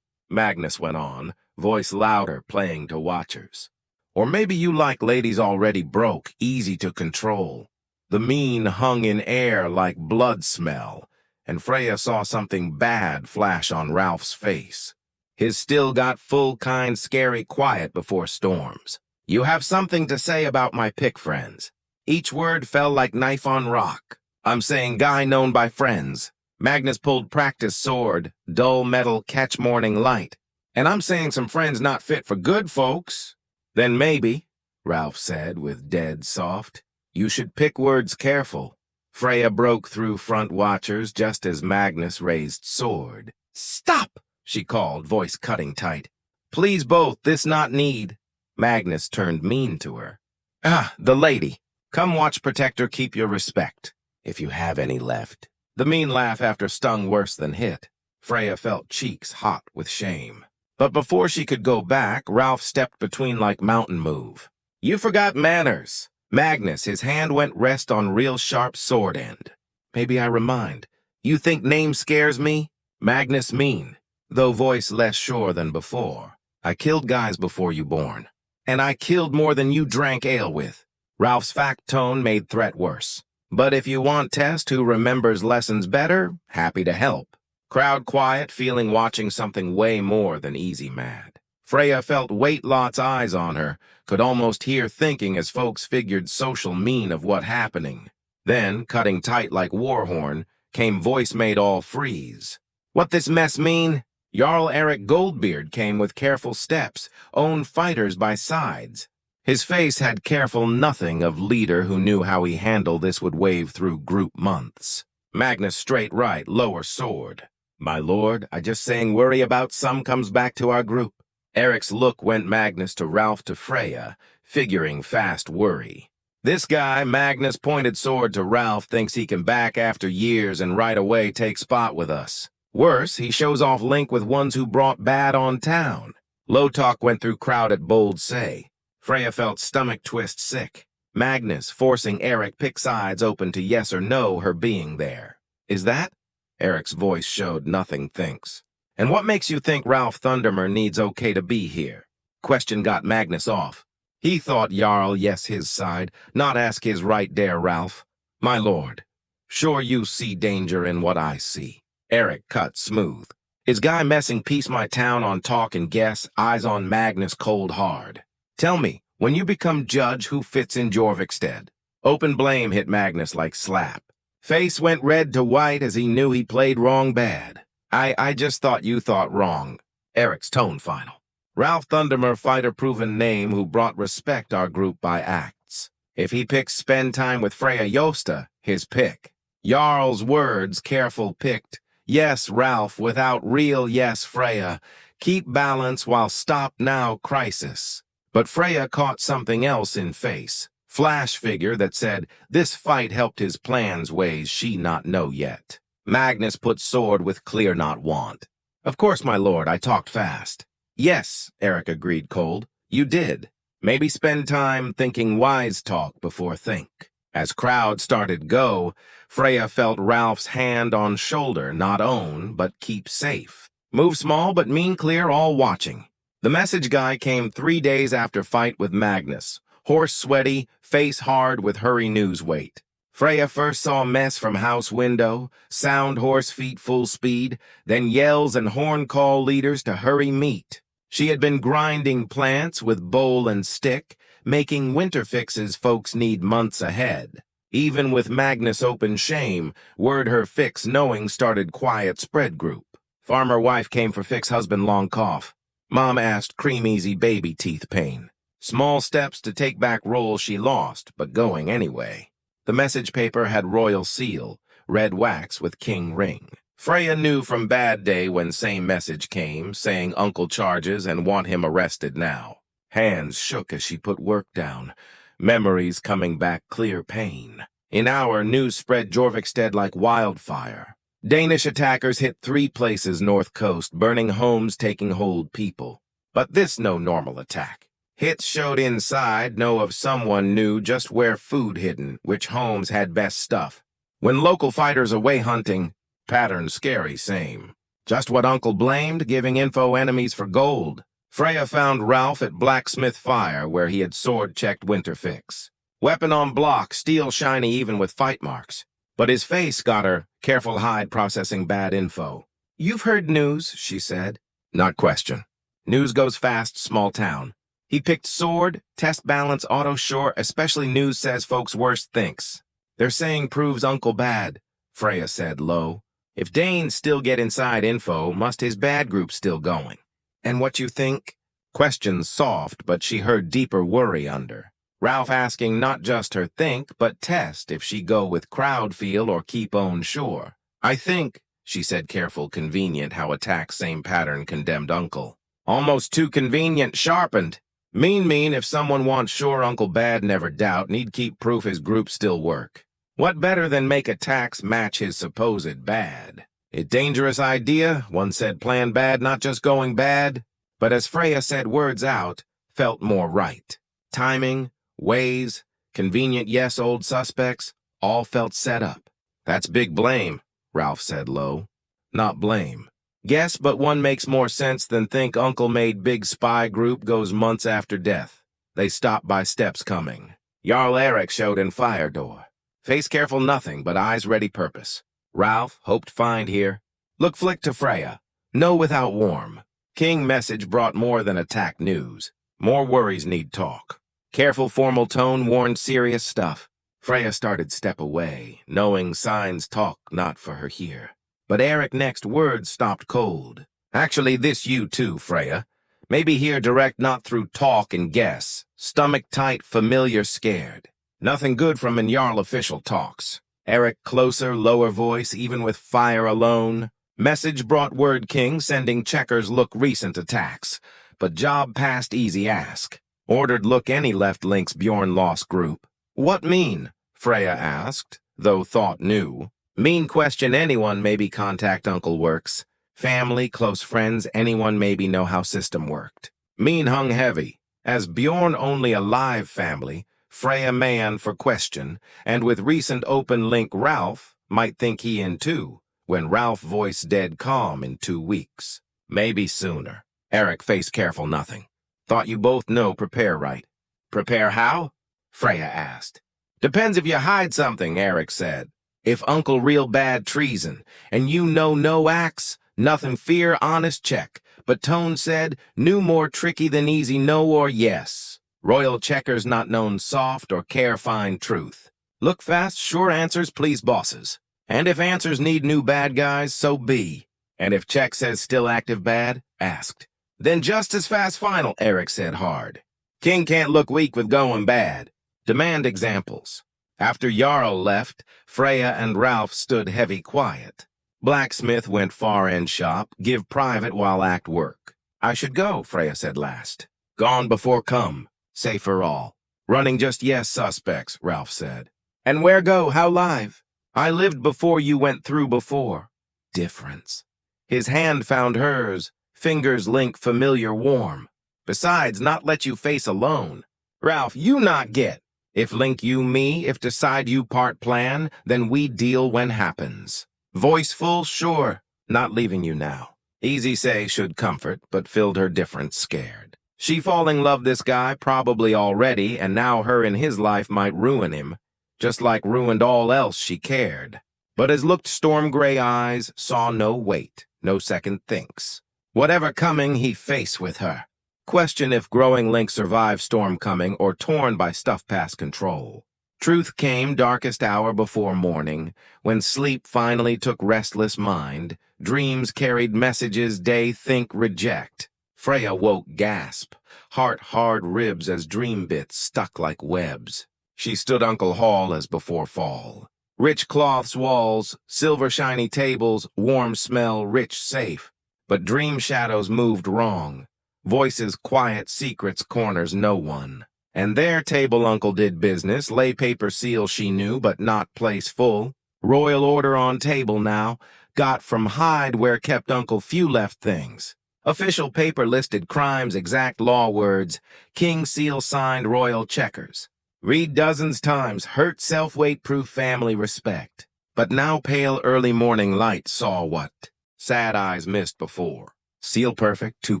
Speaker 1: Magnus went on, voice louder, playing to watchers. Or maybe you like ladies already broke, easy to control. The mean hung in air like blood smell, and Freya saw something bad flash on Ralph's face. His still got full kind scary quiet before storms. You have something to say about my pick friends. Each word fell like knife on rock. I'm saying guy known by friends. Magnus pulled practice sword, dull metal catch morning light. And I'm saying some friends not fit for good folks. Then maybe, Ralph said with dead soft, you should pick words careful. Freya broke through front watchers just as Magnus raised sword. Stop, she called, voice cutting tight. Please both, this not need. Magnus turned mean to her. Ah, the lady. Come watch Protector keep your respect, if you have any left. The mean laugh after stung worse than hit. Freya felt cheeks hot with shame. But before she could go back, Ralph stepped between like mountain move. You forgot manners. Magnus, his hand went rest on real sharp sword end. Maybe I remind. You think name scares me? Magnus mean, though voice less sure than before. I killed guys before you born. And I killed more than you drank ale with. Ralph's fact tone made threat worse. But if you want test who remembers lessons better, happy to help. Crowd quiet, feeling watching something way more than easy mad. Freya felt Waitlot's eyes on her, could almost hear thinking as folks figured social mean of what happening. Then, cutting tight like Warhorn, came voice made all freeze. What this mess mean? Jarl Eric Goldbeard came with careful steps, own fighters by sides. His face had careful nothing of leader who knew how he handled this would wave through group months. Magnus straight right, lower sword. My lord, I just saying worry about some comes back to our group. Eric's look went Magnus to Ralph to Freya, figuring fast worry. This guy, Magnus pointed sword to Ralph, thinks he can back after years and right away take spot with us. Worse, he shows off link with ones who brought bad on town. Low talk went through crowd at bold say. Freya felt stomach twist sick. Magnus forcing Eric pick sides open to yes or no her being there. Is that? Eric's voice showed nothing thinks. And what makes you think Ralph Thundermer needs okay to be here? Question got Magnus off. He thought Jarl yes his side, not ask his right dare Ralph. My lord, sure you see danger in what I see. Eric cut smooth. Is guy messing piece my town on talk and guess, eyes on Magnus cold hard. Tell me, when you become judge, who fits in Jorvikstead? Open blame hit Magnus like slap. Face went red to white as he knew he played wrong bad. I just thought you thought wrong. Eric's tone final. Ralph Thundermer fighter-proven name who brought respect our group by acts. If he picks spend time with Freya Yosta, his pick. Jarl's words careful picked. Yes, Ralph, without real yes, Freya. Keep balance while stop now crisis. But Freya caught something else in face. Flash figure that said, this fight helped his plans ways she not know yet. Magnus put sword with clear not want. Of course, my lord, I talked fast. Yes, Eric agreed cold. You did. Maybe spend time thinking wise talk before think. As crowd started go, Freya felt Ralph's hand on shoulder, not own, but keep safe. Move small but mean clear, all watching. The message guy came 3 days after fight with Magnus. Horse sweaty, face hard with hurry news weight. Freya first saw mess from house window, sound horse feet full speed, then yells and horn call leaders to hurry meet. She had been grinding plants with bowl and stick, making winter fixes folks need months ahead. Even with Magnus open shame, word her fix knowing started quiet spread group. Farmer wife came for fix husband long cough. Mom asked cream easy baby teeth pain. Small steps to take back role she lost, but going anyway. The message paper had royal seal, red wax with king ring. Freya knew from bad day when same message came, saying uncle charges and want him arrested now. Hands shook as she put work down, memories coming back clear pain. In hour, news spread Jorvikstead like wildfire. Danish attackers hit 3 places north coast, burning homes, taking hold people. But this no normal attack. Hits showed inside, know of someone knew just where food hidden, which homes had best stuff. When local fighters away hunting, pattern scary same. Just what Uncle blamed, giving info enemies for gold. Freya found Ralph at Blacksmith Fire, where he had sword-checked winter fix. Weapon on block, steel shiny even with fight marks. But his face got her, careful hide processing bad info. You've heard news, she said. Not question. News goes fast, small town. He picked sword, test balance, auto sure, especially news says folks worse thinks. They're saying proves Uncle bad, Freya said low. If Danes still get inside info, must his bad group still going? And what you think? Questions soft, but she heard deeper worry under. Ralph asking not just her think, but test if she go with crowd feel or keep own sure. I think, she said careful, convenient how attack same pattern condemned Uncle. Almost too convenient, sharpened. Mean if someone wants sure Uncle bad never doubt, need keep proof his group still work. What better than make attacks match his supposed bad? A dangerous idea, one said plan bad, not just going bad. But as Freya said words out, felt more right. Timing, ways, convenient yes old suspects, all felt set up. That's big blame, Ralph said low. Not blame. Guess, but one makes more sense than think Uncle made big spy group goes months after death. They stopped by steps coming. Jarl Erik showed in fire door. Face careful nothing, but eyes ready purpose. Ralph hoped find here. Look flick to Freya. No without warm. King message brought more than attack news. More worries need talk. Careful formal tone warned serious stuff. Freya started step away, knowing signs talk not for her here. But Erik next words stopped cold. Actually, this you too, Freya. Maybe hear direct not through talk and guess. Stomach tight, familiar, scared. Nothing good from Jarl official talks. Erik closer, lower voice, even with fire alone. Message brought word King, sending checkers look recent attacks. But job past easy ask. Ordered look any left links Bjorn lost group. What mean? Freya asked, though thought knew. Mean question anyone maybe contact Uncle works. Family, close friends, anyone maybe know how system worked. Mean hung heavy. As Bjorn only a live family, Freya man for question, and with recent open link Ralph, might think he in too, when Ralph voice dead calm in 2 weeks. Maybe sooner. Erik face careful nothing. Thought you both know prepare right. Prepare how? Freya asked. Depends if you hide something, Erik said. If Uncle real bad treason, and you know no axe, nothing fear, honest check. But Tone said, knew more tricky than easy no or yes. Royal checkers not known soft or care find truth. Look fast, sure answers please bosses. And if answers need new bad guys, so be. And if check says still active bad, asked. Then just as fast final, Erik said hard. King can't look weak with going bad. Demand examples. After Jarl left, Freya and Ralph stood heavy quiet. Blacksmith went far end shop, give private while act work. I should go, Freya said last. Gone before come, safer all. Running just yes suspects, Ralph said. And where go, how live? I lived before you went through before. Difference. His hand found hers, fingers link familiar warm. Besides, not let you face alone. Ralph, you not get. If link you me, if decide you part plan, then we deal when happens. Voiceful, sure, not leaving you now. Easy say should comfort, but filled her different scared. She falling love this guy probably already, and now her in his life might ruin him, just like ruined all else she cared. But as looked storm gray eyes, saw no wait, no second thinks. Whatever coming he face with her. Question if growing link survive storm coming or torn by stuff past control. Truth came darkest hour before morning, when sleep finally took restless mind, dreams carried messages day think reject. Freya woke gasp, heart hard ribs as dream bits stuck like webs. She stood Uncle Hall as before fall. Rich cloths walls, silver shiny tables, warm smell, rich safe. But dream shadows moved wrong. Voices quiet, secrets, corners, no one. And their table Uncle did business, lay paper seal she knew, but not place full. Royal order on table now, got from hide where kept Uncle few left things. Official paper listed crimes, exact law words, king seal signed royal checkers. Read dozens times, hurt self-weight proof family respect. But now pale early morning light saw what sad eyes missed before. Seal perfect, too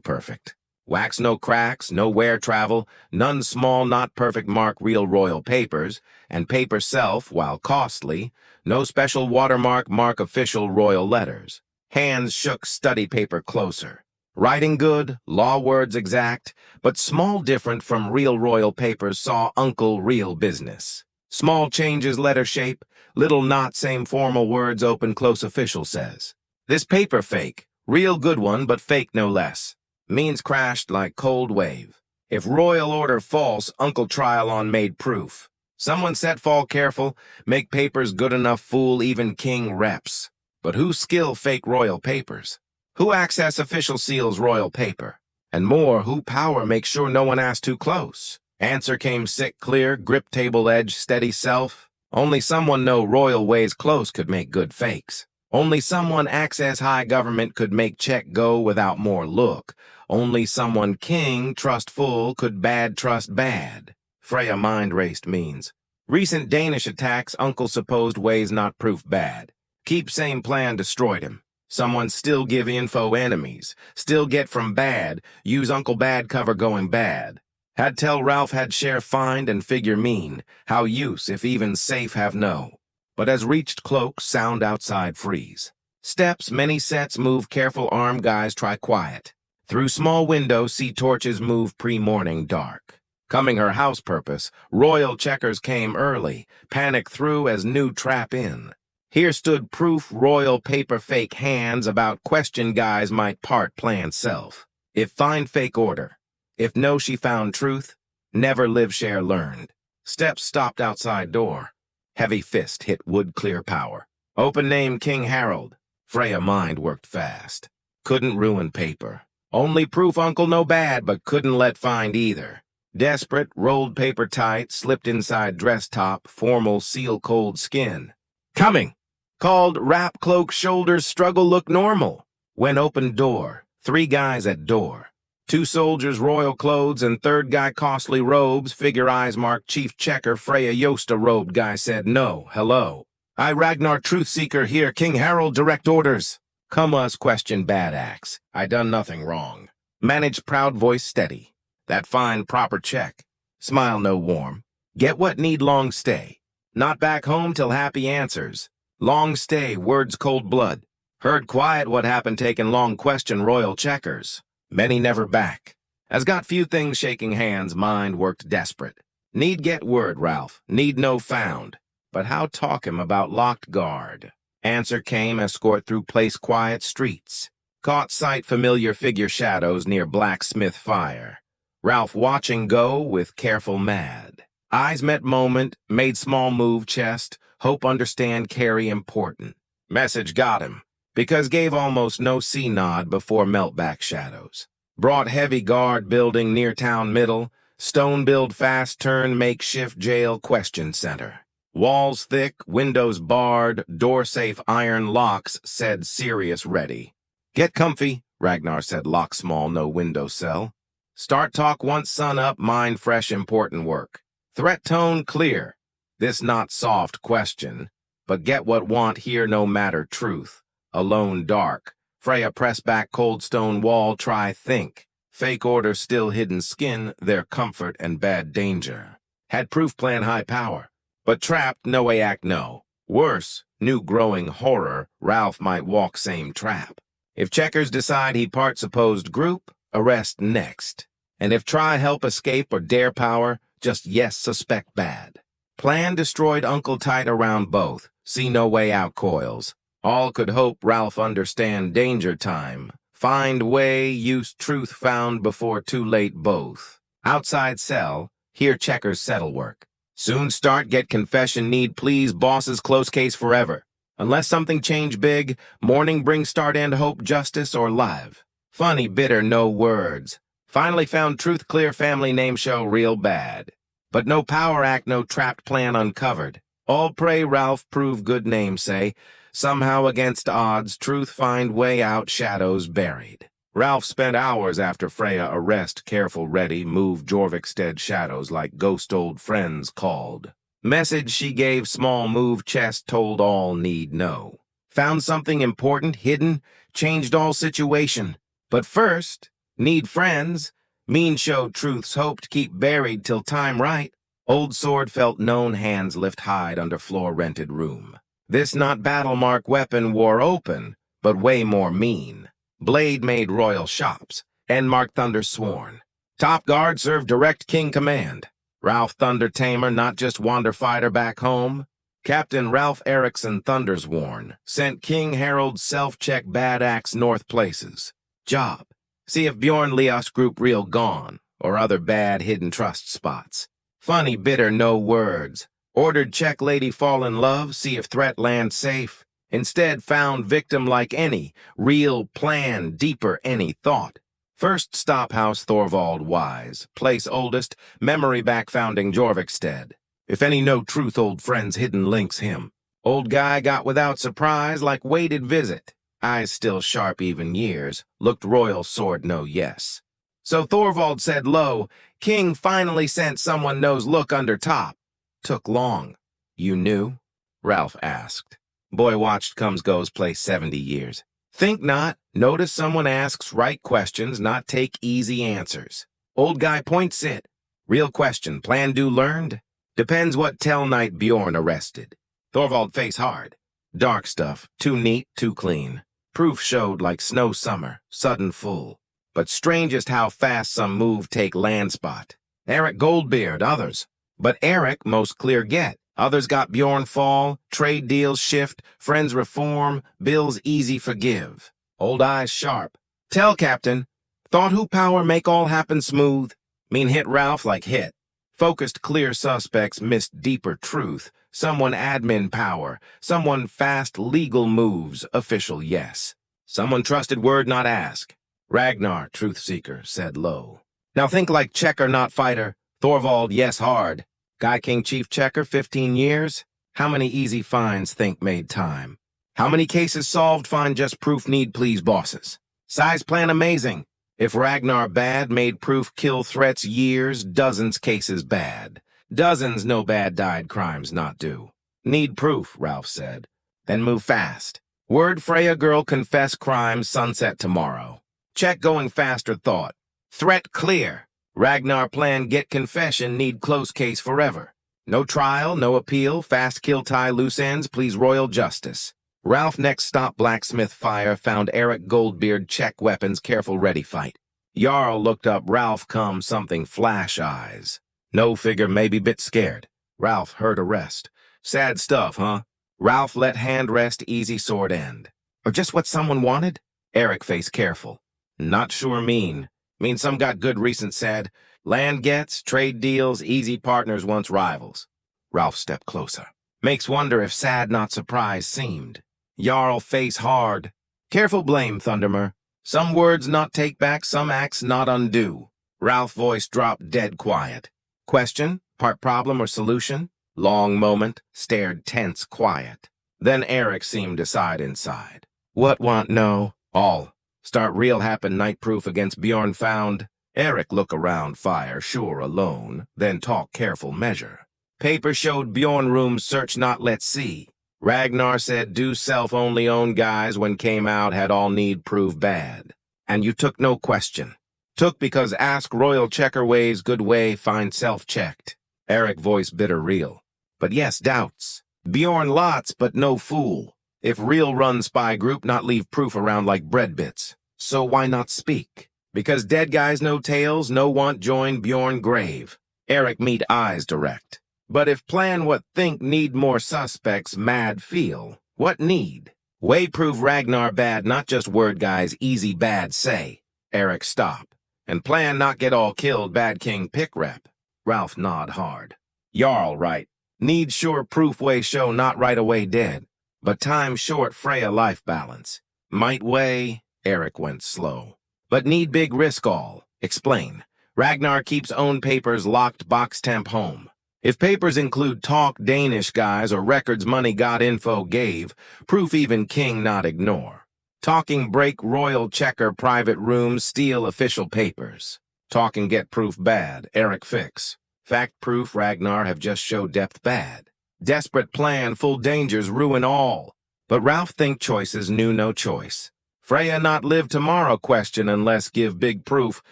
Speaker 1: perfect. Wax no cracks, no wear travel, none small not perfect mark real royal papers, and paper self, while costly, no special watermark mark official royal letters. Hands shook study paper closer. Writing good, law words exact, but small different from real royal papers saw Uncle real business. Small changes letter shape, little not same formal words open close official says. This paper fake, real good one but fake no less. Means crashed like cold wave. If royal order false, Uncle trial on made proof. Someone said fall careful, make papers good enough fool even king reps. But who skill fake royal papers? Who access official seals royal paper? And more, who power make sure no one asks too close? Answer came sick clear, grip table edge, steady self. Only someone know royal ways close could make good fakes. Only someone access high government could make check go without more look. Only someone king trust full could bad trust bad. Freya mind raced means. Recent Danish attacks Uncle supposed ways not proof bad. Keep same plan destroyed him. Someone still give info enemies, still get from bad, use Uncle Bad cover going bad. Had tell Ralph had share find and figure mean, how use if even safe have no. But as reached cloak, sound outside freeze. Steps, many sets move careful arm guys try quiet. Through small window see torches move pre-morning dark. Coming her house purpose, royal checkers came early, panic through as new trap in. Here stood proof royal paper fake hands about question guys might part plan self. If find fake order. If no she found truth, never live share learned. Steps stopped outside door. Heavy fist hit wood clear power. Open name King Harold. Freya mind worked fast. Couldn't ruin paper. Only proof Uncle no bad but couldn't let find either. Desperate, rolled paper tight, slipped inside dress top, formal seal cold skin. Coming! Called wrap cloak shoulders struggle look normal. When opened door, 3 guys at door. 2 soldiers royal clothes and 3rd guy costly robes, figure eyes marked chief checker Freya Yosta robed guy said no, hello. I Ragnar truth seeker here, King Harold direct orders. Come us question bad axe, I done nothing wrong. Managed proud voice steady. That fine proper check. Smile no warm. Get what need long stay. Not back home till happy answers. Long stay, words cold blood. Heard quiet what happened taken long question royal checkers. Many never back. As got few things shaking hands, mind worked desperate. Need get word, Ralph, need no found. But how talk him about locked guard? Answer came escort through place quiet streets. Caught sight familiar figure shadows near blacksmith fire. Ralph watching go with careful mad. Eyes met moment, made small move chest, hope understand carry important. Message got him, because gave almost no sea nod before melt back shadows. Brought heavy guard building near town middle, stone build fast turn makeshift jail question center. Walls thick, windows barred, door safe iron locks said serious ready. Get comfy, Ragnar said lock small no window cell. Start talk once sun up, mind fresh important work. Threat tone clear. This not soft question, but get what want here no matter truth. Alone dark. Freya press back cold stone wall try think. Fake order still hidden skin, their comfort and bad danger. Had proof plan high power, but trapped no way act no. Worse, new growing horror, Ralph might walk same trap. If checkers decide he part supposed group, arrest next. And if try help escape or dare power, just yes suspect bad. Plan destroyed Uncle tight around both, see no way out coils. All could hope Ralph understand danger time. Find way, use truth found before too late both. Outside cell, here checkers settle work. Soon start get confession need please bosses close case forever. Unless something change big, morning bring start end hope justice or live. Funny bitter no words. Finally found truth clear family name show real bad. But no power act no trapped plan uncovered. All pray Ralph prove good name say. Somehow against odds truth find way out shadows buried. Ralph spent hours after Freya arrest careful ready move Jorvikstead shadows like ghost old friends called. Message she gave small move chest told all need know. Found something important hidden, changed all situation. But first, need friends, mean show truths hoped keep buried till time right. Old sword felt known hands lift hide under floor rented room. This not battle mark weapon wore open, but way more mean. Blade made royal shops. Enmark Thunder sworn. Top guard served direct king command. Ralph Thunder Tamer not just wander fighter back home. Captain Ralph Erickson Thunders worn. Sent King Harold self-check bad axe north places. Job. See if Bjorn Leos group real gone, or other bad hidden trust spots. Funny bitter no words. Ordered check lady fall in love, see if threat land safe. Instead found victim like any, real plan deeper any thought. First stop house Thorvald wise, place oldest, memory back founding Jorvikstead. If any no truth old friends hidden links him. Old guy got without surprise like waited visit. Eyes still sharp even years, looked royal sword no yes. So Thorvald said low, King finally sent someone knows look under top. Took long. You knew? Ralph asked. Boy watched comes goes play 70 years. Think not. Notice someone asks right questions, not take easy answers. Old guy points it. Real question, plan do learned? Depends what tell night Bjorn arrested. Thorvald face hard. Dark stuff, too neat, too clean. Proof showed like snow summer, sudden full. But strangest how fast some move take land spot. Eric Goldbeard, others. But Eric most clear get. Others got Bjorn fall, trade deals shift, friends reform, bills easy forgive. Old eyes sharp. Tell Captain, thought who power make all happen smooth? Mean hit Ralph like hit. Focused clear suspects missed deeper truth. Someone admin power, someone fast legal moves, official yes. Someone trusted word not ask. Ragnar, truth seeker, said low. Now think like checker not fighter. Thorvald yes hard. Guy King Chief Checker, 15 years? How many easy finds think made time? How many cases solved find just proof need please bosses? Size plan amazing. If Ragnar bad made proof kill threats years, dozens cases bad. Dozens no bad died crimes not do. Need proof, Ralph said. Then move fast. Word Freya girl confess crimes sunset tomorrow. Check going faster thought. Threat clear. Ragnar plan get confession need close case forever. No trial, no appeal, fast kill tie loose ends, please royal justice. Ralph next stop blacksmith fire found Eric Goldbeard check weapons careful ready fight. Jarl looked up Ralph come something flash eyes. No figure maybe bit scared. Ralph heard arrest. Sad stuff, huh? Ralph let hand rest easy sword end. Or just what someone wanted? Eric face careful. Not sure mean. Mean some got good recent said. Land gets, trade deals, easy partners once rivals. Ralph stepped closer. Makes wonder if sad not surprised seemed. Jarl face hard. Careful blame, Thundermer. Some words not take back, some acts not undo. Ralph voice dropped dead quiet. Question, part problem or solution? Long moment, stared tense quiet. Then Eric seemed decide inside. What want no? All. Start real happen night proof against Bjorn found. Eric look around fire, sure alone, then talk careful measure. Paper showed Bjorn rooms search not let see. Ragnar said do self only own guys when came out had all need prove bad. And you took no question. Took because ask royal checker ways good way find self checked. Eric voice bitter real. But yes doubts. Bjorn lots but no fool. If real run spy group not leave proof around like bread bits. So why not speak? Because dead guys no tales, no want join Bjorn grave. Eric meet eyes direct. But if plan what think need more suspects mad feel, what need? Way prove Ragnar bad, not just word guys easy bad say. Eric stop. And plan not get all killed bad king pick rep. Ralph nod hard. Jarl right. Need sure proof way show not right away dead. But time short Freya life balance. Might weigh, Eric went slow. But need big risk all. Explain. Ragnar keeps own papers locked box temp home. If papers include talk Danish guys or records money got info gave, proof even king not ignore. Talking break royal checker private rooms steal official papers. Talking get proof bad, Eric fix. Fact proof Ragnar have just show depth bad. Desperate plan full dangers ruin all. But Ralph think choices knew no choice. Freya not live tomorrow question unless give big proof.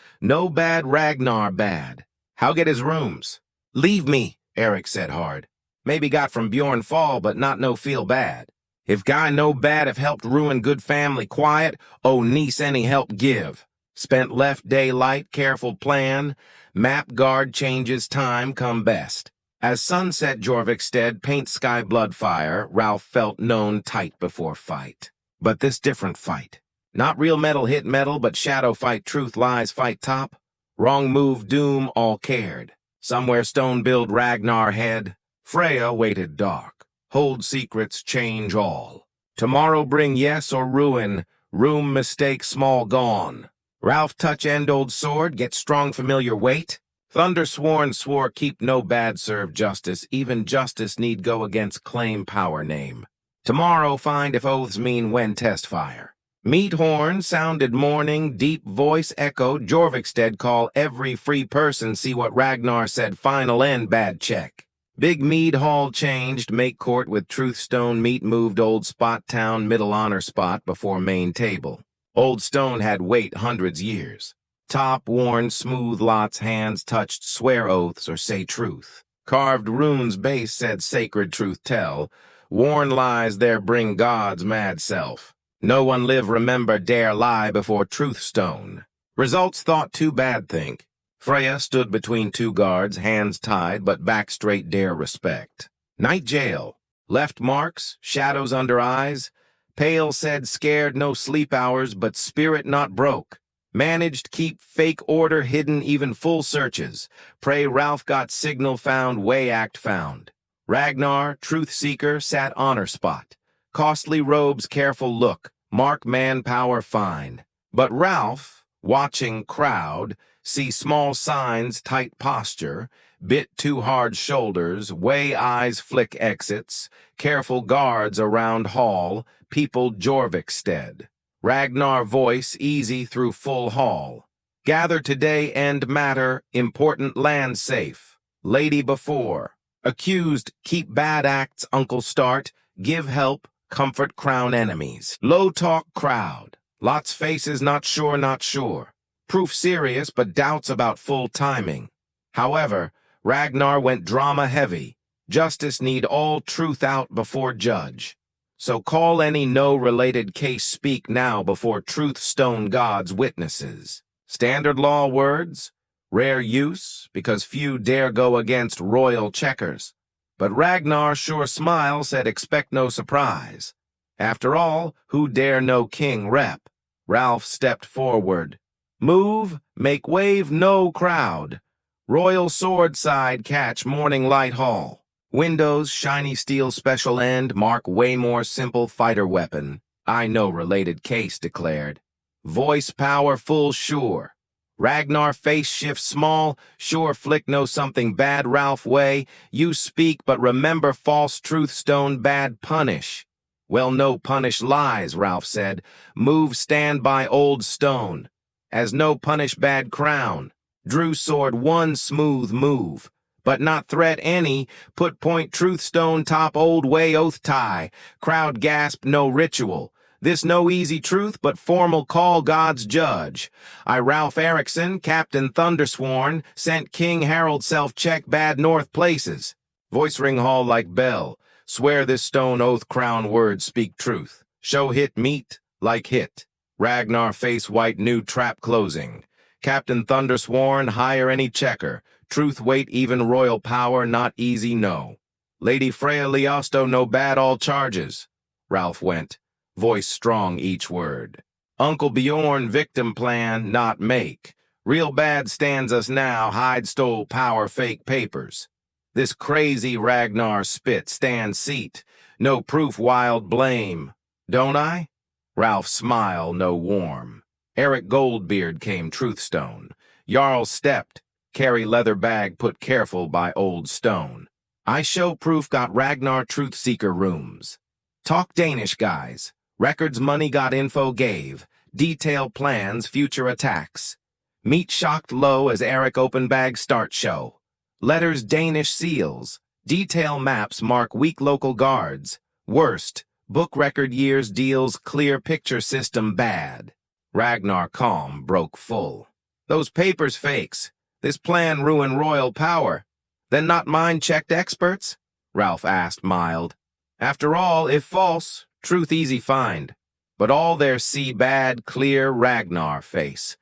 Speaker 1: No bad Ragnar bad. How get his rooms? Leave me, Eric said hard. Maybe got from Bjorn fall but not no feel bad. If guy no bad have helped ruin good family quiet, oh niece any help give. Spent left daylight, careful plan, map guard changes time come best. As sunset Jorvikstead paint sky blood fire, Ralph felt known tight before fight. But this different fight. Not real metal hit metal, but shadow fight truth lies fight top. Wrong move doom all cared. Somewhere stone build Ragnar head. Freya waited dark. Hold secrets change all. Tomorrow bring yes or ruin. Room mistake small gone. Ralph touch end old sword, get strong familiar weight. Thunder sworn swore keep no bad serve justice, even justice need go against claim power name. Tomorrow find if oaths mean when test fire. Meat horn sounded morning, deep voice echoed, Jorvikstead call every free person see what Ragnar said final end bad check. Big mead hall changed, make court with truth stone meat moved old spot town middle honor spot before main table. Old stone had weight hundreds years. Top worn, smooth lots, hands touched, swear oaths or say truth. Carved runes base said sacred truth tell. Worn lies there bring God's mad self. No one live remember dare lie before truth stone. Results thought too bad think. Freya stood between two guards, hands tied, but back straight dare respect. Night jail. Left marks, shadows under eyes. Pale said scared no sleep hours, but spirit not broke. Managed keep fake order hidden even full searches. Pray Ralph got signal found, way act found. Ragnar, truth seeker, sat honor spot. Costly robes, careful look. Mark manpower fine. But Ralph, watching crowd, see small signs, tight posture, bit too hard shoulders, way eyes flick exits, careful guards around hall, people Jorvikstead. Ragnar voice easy through full hall. Gather today end matter, important land safe. Lady before. Accused keep bad acts uncle start, give help, comfort crown enemies. Low talk crowd. Lots faces not sure not sure. Proof serious but doubts about full timing. However, Ragnar went drama heavy. Justice need all truth out before judge. So call any no-related case speak now before truth stone God's witnesses. Standard law words, rare use, because few dare go against royal checkers. But Ragnar sure smile said expect no surprise. After all, who dare no king rep? Ralph stepped forward. Move, make wave, no crowd. Royal sword side catch morning light hall. Windows, shiny steel special end, mark way more simple fighter weapon. I know related case declared. Voice power full sure. Ragnar face shift small, sure flick know something bad Ralph way. You speak but remember false truth stone bad punish. Well no punish lies, Ralph said. Move stand by old stone. As no punish bad crown. Drew sword one smooth move. But not threat any, put point truth stone top old way oath tie. Crowd gasp no ritual. This no easy truth, but formal call God's judge. I Ralph Erickson, Captain Thundersworn, sent King Harold self-check bad north places. Voice ring hall like bell. Swear this stone oath crown words speak truth. Show hit meet, like hit. Ragnar face white new trap closing. Captain Thundersworn, hire any checker. Truth weight even royal power not easy no. Lady Freya Liosto no bad all charges. Ralph went, voice strong each word. Uncle Bjorn victim plan not make. Real bad stands us now hide stole power fake papers. This crazy Ragnar spit stand seat. No proof wild blame. Don't I? Ralph smile no warm. Eric Goldbeard came truthstone. Jarl stepped. Carry leather bag put careful by old stone. I show proof got Ragnar truth seeker rooms. Talk Danish guys. Records money got info gave. Detailed plans future attacks. Meet shocked low as Eric open bag start show. Letters Danish seals. Detail maps mark weak local guards. Worst. Book record years deals clear picture system bad. Ragnar calm broke full. Those papers fakes. This plan ruin royal power. Then not mind checked experts? Ralph asked mild. After all, if false, Truth easy find, but all there see bad, clear Ragnar face.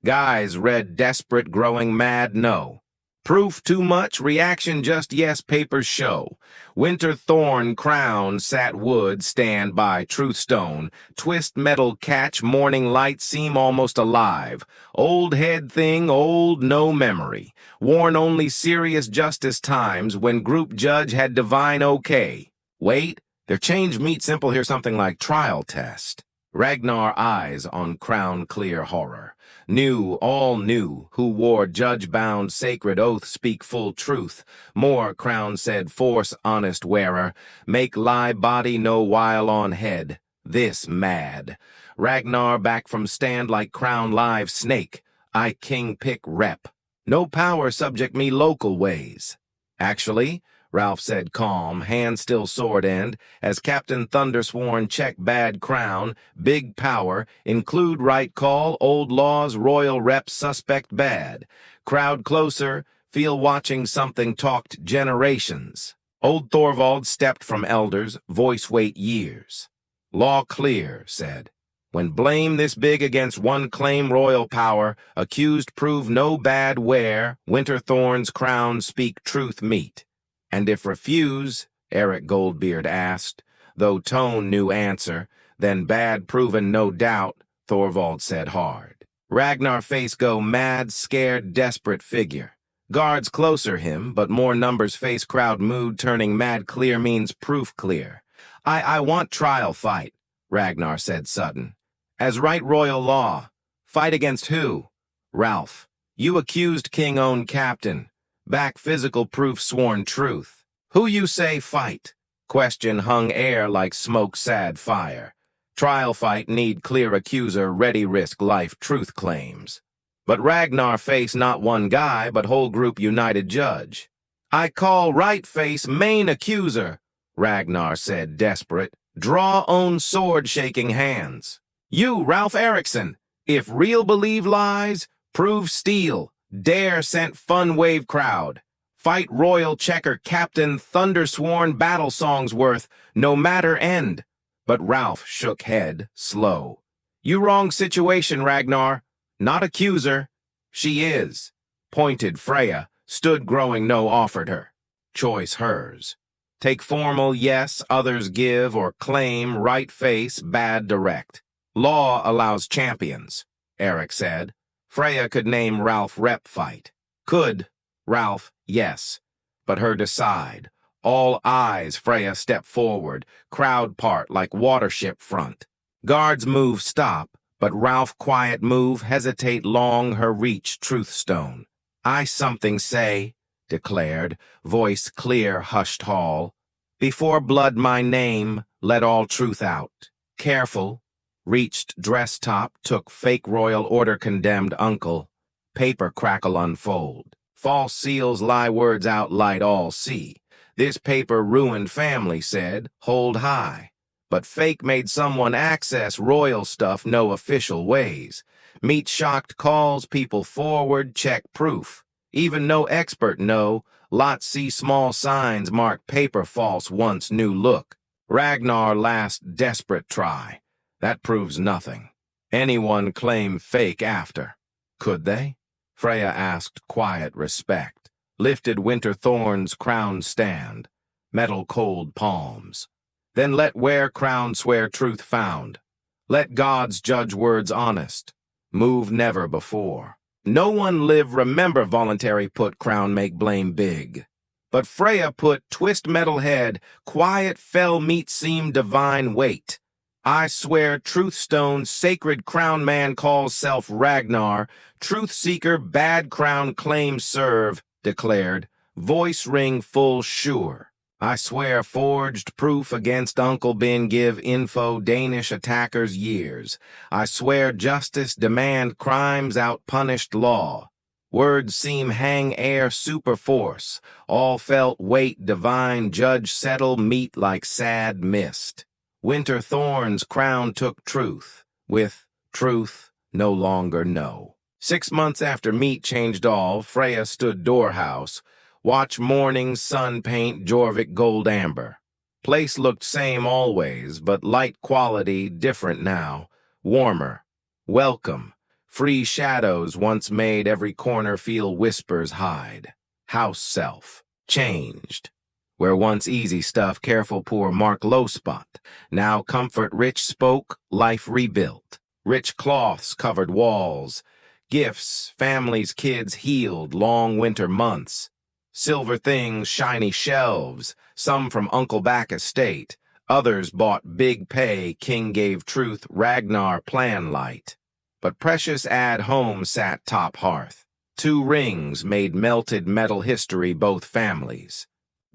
Speaker 1: Guys red desperate, growing mad, no. Proof too much, reaction just yes, papers show. Winter thorn crown, sat wood, stand by, truth stone. Twist metal catch, morning light seem almost alive. Old head thing, old no memory. Worn only serious justice times when group judge had divine okay. Wait, their change meet simple here something like trial test. Ragnar eyes on crown clear horror. Knew, all knew, who wore judge-bound sacred oath speak full truth. More, crown said, force honest wearer, make lie body no while on head. This mad. Ragnar back from stand like crown live snake. I king pick rep. No power subject me local ways. Actually, Ralph said calm, hand still sword end, as Captain Thundersworn check bad crown, big power, include right call, old laws, royal rep, suspect bad. Crowd closer, feel watching something talked generations. Old Thorvald stepped from elders, voice wait years. Law clear, said. When blame this big against one claim royal power, accused prove no bad wear, winter thorns crown speak truth meet. And if refuse, Eric Goldbeard asked, though tone knew answer, then bad proven no doubt, Thorvald said hard. Ragnar face go mad, scared, desperate figure. Guards closer him, but more numbers face crowd mood turning mad clear means proof clear. I want trial fight, Ragnar said sudden. As right royal law. Fight against who? Ralph. You accused king own captain. Back physical proof sworn truth. Who you say fight? Question hung air like smoke sad fire. Trial fight need clear accuser ready risk life truth claims. But Ragnar face not one guy but whole group united judge. I call right face main accuser, Ragnar said desperate. Draw own sword shaking hands. You, Ralph Erickson, if real believe lies, prove steal. Dare sent fun wave crowd. Fight royal checker captain thundersworn battle songs worth, no matter end. But Ralph shook head, slow. You wrong situation, Ragnar. Not accuser. She is. Pointed Freya, stood growing no offered her. Choice hers. Take formal yes, others give or claim, right face, bad direct. Law allows champions, Eric said. Freya could name Ralph rep fight. Could, Ralph, yes. But her decide. All eyes Freya step forward, crowd part like watership front. Guards move stop, but Ralph quiet move, hesitate long her reach truth stone. I something say, declared, voice clear hushed hall. Before blood my name, let all truth out. Careful. Reached dress top, took fake royal order condemned uncle. Paper crackle unfold. False seals lie words out light all see. This paper ruined family said, hold high. But fake made someone access royal stuff no official ways. Meet shocked calls people forward, check proof. Even no expert know, lot see small signs mark paper false once new look. Ragnar last desperate try. That proves nothing. Anyone claim fake after. Could they? Freya asked quiet respect. Lifted winter thorns crown stand. Metal cold palms. Then let wear crown swear truth found. Let gods judge words honest. Move never before. No one live remember voluntary put crown make blame big. But Freya put twist metal head, quiet fell meat seem divine weight. I swear truth stone sacred crown man calls self Ragnar, truth seeker bad crown claim serve, declared, voice ring full sure. I swear forged proof against Uncle Ben give info Danish attackers years. I swear justice demand crimes out punished law. Words seem hang air super force, all felt weight divine judge settle meet like sad mist. Winter thorns crown took truth, with truth no longer no. 6 months after meat changed all, Freya stood doorhouse, watch morning sun paint Jorvik gold amber. Place looked same always, but light quality different now. Warmer. Welcome. Free shadows once made every corner feel whispers hide. House self. Changed. Where once easy stuff, careful poor mark low spot. Now comfort rich spoke, life rebuilt. Rich cloths covered walls. Gifts, families, kids healed, long winter months. Silver things, shiny shelves, some from Uncle Back estate. Others bought big pay, King gave truth, Ragnar plan light. But precious ad home sat top hearth. 2 rings made melted metal history both families.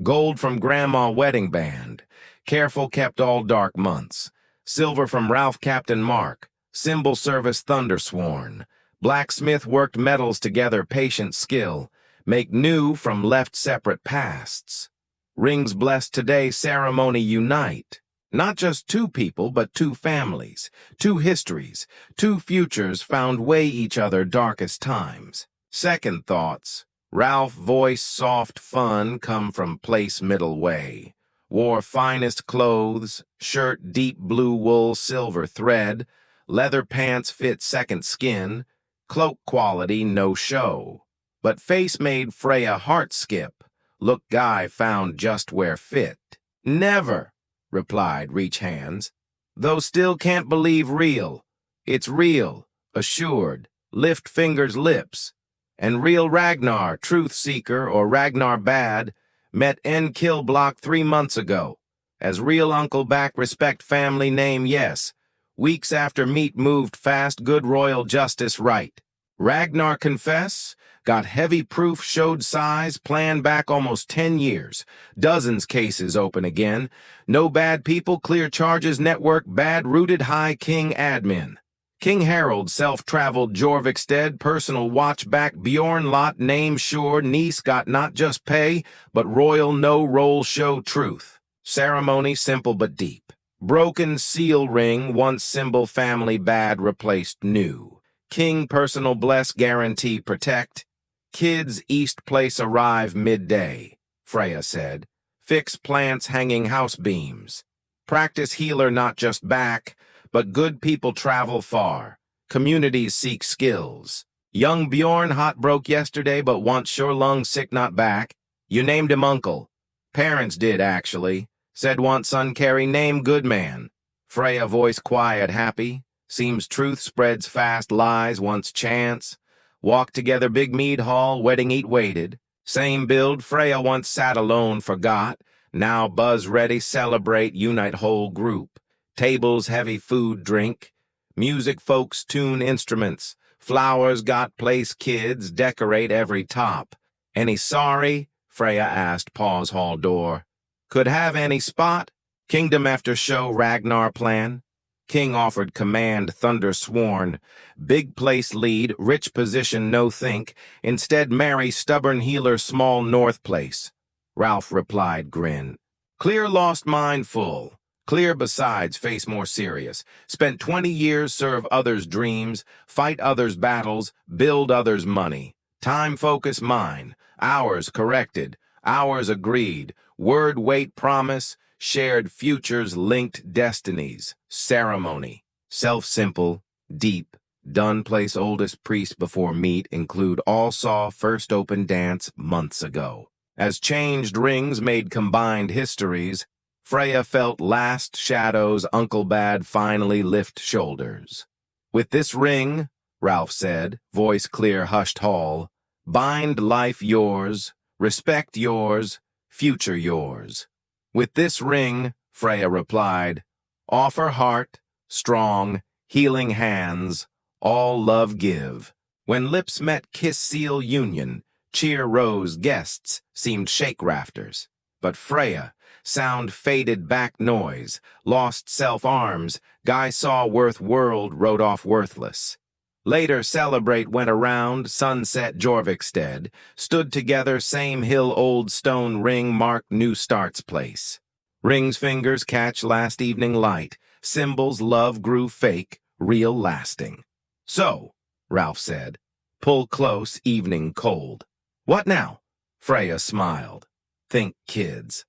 Speaker 1: Gold from Grandma wedding band, careful kept all dark months. Silver from Ralph Captain Mark, symbol service thunder sworn. Blacksmith worked metals together, patient skill. Make new from left separate pasts. Rings blessed today, ceremony unite. Not just 2 people, but 2 families, 2 histories, 2 futures found way each other darkest times. Second thoughts. Ralph voice soft fun come from place middle way. Wore finest clothes, shirt deep blue wool silver thread, leather pants fit second skin, cloak quality no show. But face made Freya heart skip, look guy found just where fit. Never, replied reach hands, though still can't believe real. It's real, assured, lift fingers lips. And real Ragnar, truth seeker or Ragnar bad, met N kill block 3 months ago. As real Uncle Back respect family name yes. Weeks after meet moved fast good royal justice right. Ragnar confess, got heavy proof showed size, plan back almost 10 years. Dozens cases open again. No bad people, clear charges network, bad rooted high king admin. King Harold, self-traveled Jorvikstead, personal watchback, Bjorn Lot, name sure, niece got not just pay, but royal no-roll show truth. Ceremony simple but deep. Broken seal ring, once symbol family bad, replaced new. King personal bless, guarantee protect. Kids East Place arrive midday, Freya said. Fix plants hanging house beams. Practice healer not just back, but good people travel far. Communities seek skills. Young Bjorn hot broke yesterday, but wants sure lung sick not back. You named him uncle. Parents did, actually. Said want son carry name good man. Freya voice quiet happy. Seems truth spreads fast lies once chance. Walk together big mead hall, wedding eat waited. Same build Freya once sat alone forgot. Now buzz ready celebrate unite whole group. Tables heavy food drink, music folks tune instruments, flowers got place kids decorate every top. Any sorry? Freya asked pause hall door. Could have any spot? Kingdom after show Ragnar plan. King offered command thunder sworn. Big place lead, rich position no think. Instead marry stubborn healer small north place. Ralph replied grin. Clear lost mind full. Clear besides, face more serious. Spent 20 years serve others' dreams, fight others' battles, build others' money. Time focus mine, hours corrected, hours agreed, word weight promise, shared futures linked destinies, ceremony. Self-simple, deep, done place oldest priest before meet include all saw first open dance months ago. As changed rings made combined histories, Freya felt last shadows Uncle Bad finally lift shoulders. With this ring, Ralph said, voice clear hushed hall, bind life yours, respect yours, future yours. With this ring, Freya replied, offer heart, strong, healing hands, all love give. When lips met kiss seal union, cheer rose guests seemed shake rafters. But Freya, sound faded back noise, lost self-arms, guy saw worth world wrote off worthless. Later celebrate went around, sunset Jorvikstead, stood together same hill old stone ring marked new starts place. Ring's fingers catch last evening light, symbols love grew fake, real lasting. So, Ralph said, pull close evening cold. What now? Freya smiled. Think kids.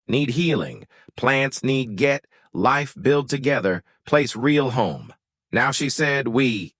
Speaker 1: need healing, plants need get, life build together, place real home. Now she said, we